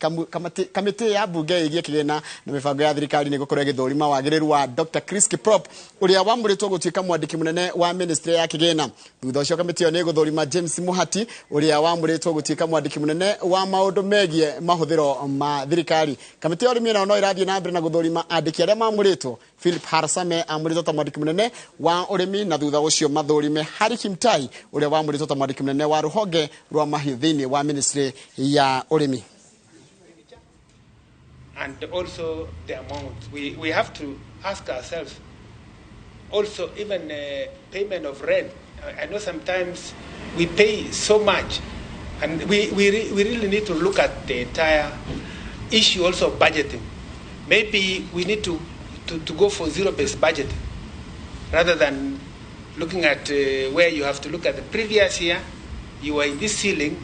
kamĩtĩ ya mbunge ĩgiĩ kĩgĩna na mĩbango ya thirikari nĩ gũkorwo gĩthũrima wagĩrĩru wa Dr. Chris Kiprop ũrĩa wamũrĩtwo gũtuĩka mwandĩki mũnene wa ministry ya kĩgĩna thutha ũcio kamĩtĩ ĩyo nĩ gũthũrima James Muhati ũrĩa wamũrĩtwo gũtuĩka mwandĩki mũnene wa maũndũ megiĩ mahũthĩro ma thirikari kamĩtĩ ya ũrĩmi no ĩrathiĩ na mbere na gũthũrima andĩki arĩa mamũrĩtwo Philip Harsame amũrĩtwo ta mwandĩki mũnene wa ũrĩmi na thutha ũcio mathũrime Harry Kimtai ũrĩa wamũrĩtwo ta mwandĩki mũnene wa rũhonge rwa mahiũ thĩinĩ wa ministry ya ũrĩmi. And also the amount we have to ask ourselves also even payment of rent. I know sometimes we pay so much and we really need to look at the entire issue also of budgeting. Maybe we need to go for zero-based budgeting rather than looking at where you have to look at the previous year, you were in this ceiling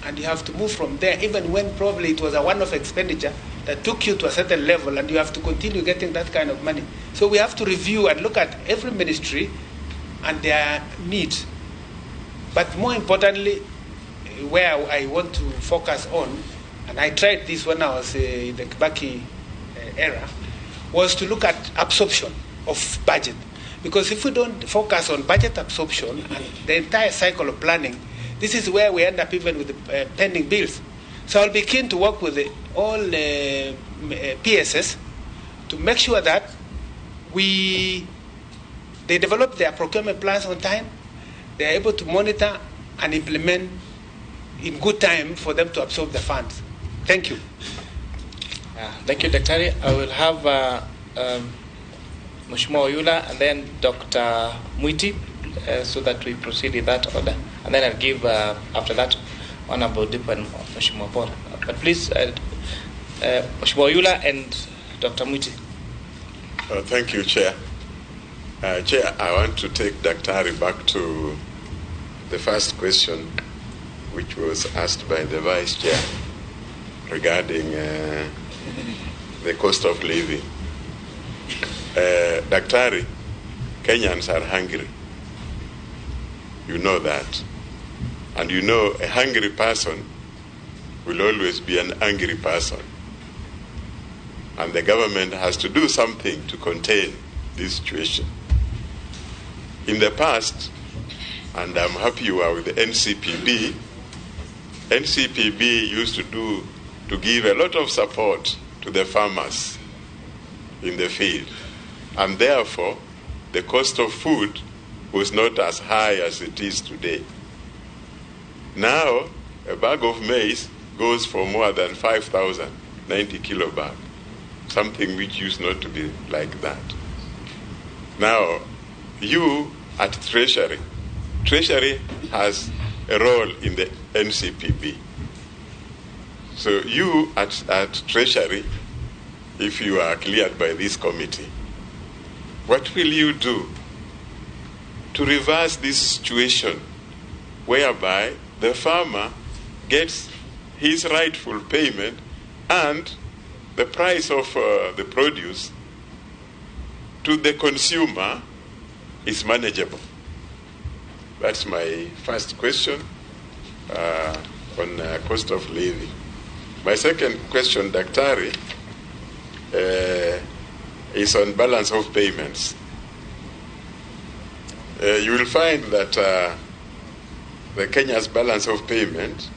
and you have to move from there even when probably it was a one-off expenditure that took you to a certain level and you have to continue getting that kind of money. So we have to review and look at every ministry and their needs. But more importantly, where I want to focus on, and I tried this when I was in the Kibaki era, was to look at absorption of budget. Because if we don't focus on budget absorption and the entire cycle of planning, this is where we end up even with the pending bills. So I'll be keen to work with all PSS to make sure that they develop their procurement plans on time, they are able to monitor and implement in good time for them to absorb the funds. Thank you. Thank you, Daktari. I will have Mheshimiwa Oyula, and then Dr. Mwiti, so that we proceed in that order. And then I'll give, after that, Honorable Dip and Mheshimiwa Paul. But please, Mheshimiwa Oyula and Dr. Mwiti. Thank you, Chair. Chair, I want to take Dr. Hari back to the first question, which was asked by the Vice Chair regarding the cost of living. Dr. Hari, Kenyans are hungry. You know that. And you know a hungry person will always be an angry person. And the government has to do something to contain this situation. In the past, and I'm happy you are with the NCPB, NCPB used to give a lot of support to the farmers in the field. And therefore, the cost of food was not as high as it is today. Now, a bag of maize goes for more than 5,000, 90 kilo bag, something which used not to be like that. Now, you at Treasury has a role in the NCPB. So you at Treasury, if you are cleared by this committee, what will you do to reverse this situation whereby the farmer gets his rightful payment and the price of the produce to the consumer is manageable? That's my first question on cost of living. My second question, Dr. Hari, is on balance of payments. You will find that the Kenya's balance of payment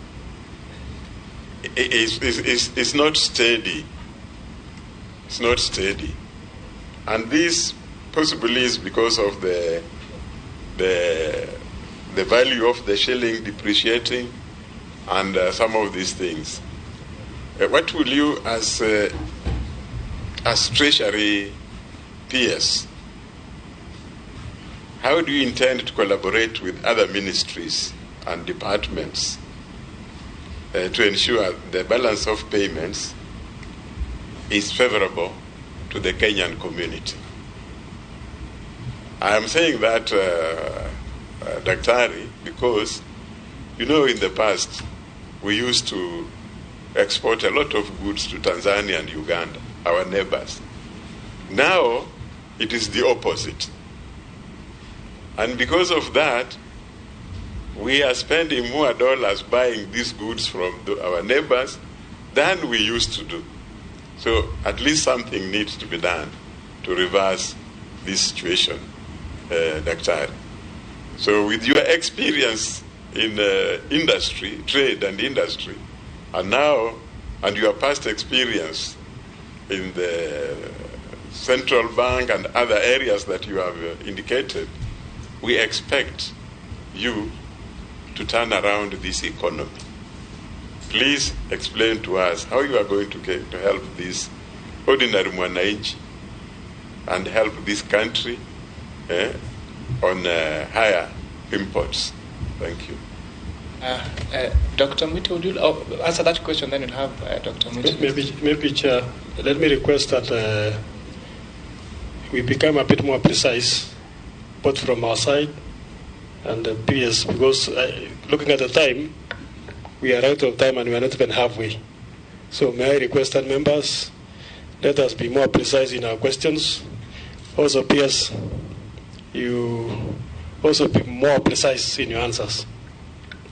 is not steady. It's not steady. And this possibly is because of the value of the shilling depreciating and some of these things. What will you, as Treasury PS, how do you intend to collaborate with other ministries and departments to ensure the balance of payments is favorable to the Kenyan community? I am saying that, Dr. Hari, because, you know, in the past, we used to export a lot of goods to Tanzania and Uganda, our neighbors. Now, it is the opposite. And because of that, we are spending more dollars buying these goods from our neighbors than we used to do. So at least something needs to be done to reverse this situation, Dr. Hari. So with your experience in industry, trade and industry, and now, and your past experience in the central bank and other areas that you have indicated, we expect you to turn around this economy. Please explain to us how you are going to help this ordinary mwananchi and help this country on higher imports. Thank you. Dr. Mwiti, would you answer that question, then you'll have Dr. Mwiti. Maybe, Chair, let me request that we become a bit more precise, both from our side and the PS, because looking at the time, we are out of time and we are not even halfway. So may I request that members, let us be more precise in our questions. Also, PS, you also be more precise in your answers.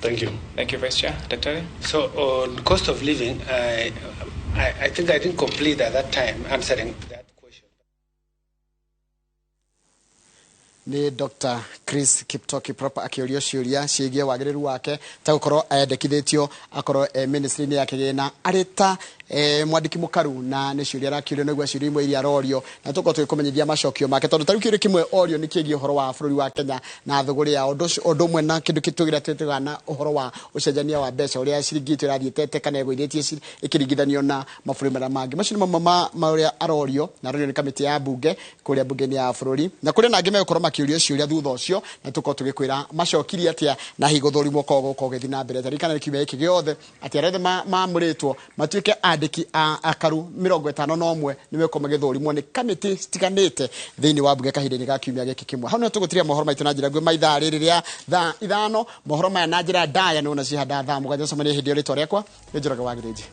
Thank you. Thank you, Vice Chair. Dr. Hari? So on cost of living, I think I didn't complete at that time answering that question. Ni Dr. Chris Kiptoki proper akĩũrio ciũria ciĩgiĩ wagĩrĩru wake ta gũkorwo endekithĩtio akorwo ministry-inĩ ya kĩgĩna arĩ ta mwandĩki mũkaru na nĩ ciũria arakĩũrio nĩguo ciũria imwe iria arorio na tũkorwo tũgĩkũmenyithia macokio make tondũ tarĩu kĩũria kĩmwe orio nĩ kĩgiĩ ũhoro wa bũrũri wa Kenya na thũgũrĩ ya ũndũ ũmwe na kĩndũ kĩtũgira twĩtĩga na ũhoro wa ũcenjania wa mbeca ũrĩa ciringi itũ ĩrathiĩte kana ĩgũithĩtie ĩkĩringithanio na mabũrũri marĩa mangĩ macio nĩ mamwe ma ũrĩa arorio na arorio nĩ kamĩtĩ ya mbunge kũrĩa mbunge-inĩ ya bũrũri na kũrĩ na angĩ megũkorwo makĩũrio ciũria thutha ũcio na tũkorwo tũgĩkwĩra macokirie atĩa na higo thũrimwo kogo gũthiĩ na mbere tarikana nĩ kiumia gĩkĩ gĩothe atĩ arĩa mamũrĩtwo matuĩke andĩki a akaru 51 nĩ meko magĩthũrimwo nĩ kamĩtĩ citiganĩte thĩinĩ wa mbunge kahinda-inĩ ga kiumia gĩkĩ kĩmwe hau nĩ tũgũtiria mohoro maitũ na njĩra nguo maithaa rĩrĩ rĩa thaa ithano mohoro maya na njĩra ndaya nĩ wona cihanda thaa mũgwanja cemania hĩndĩ ĩyo rĩtwa rĩakwa nĩ Njoroge Wagĩrĩnji.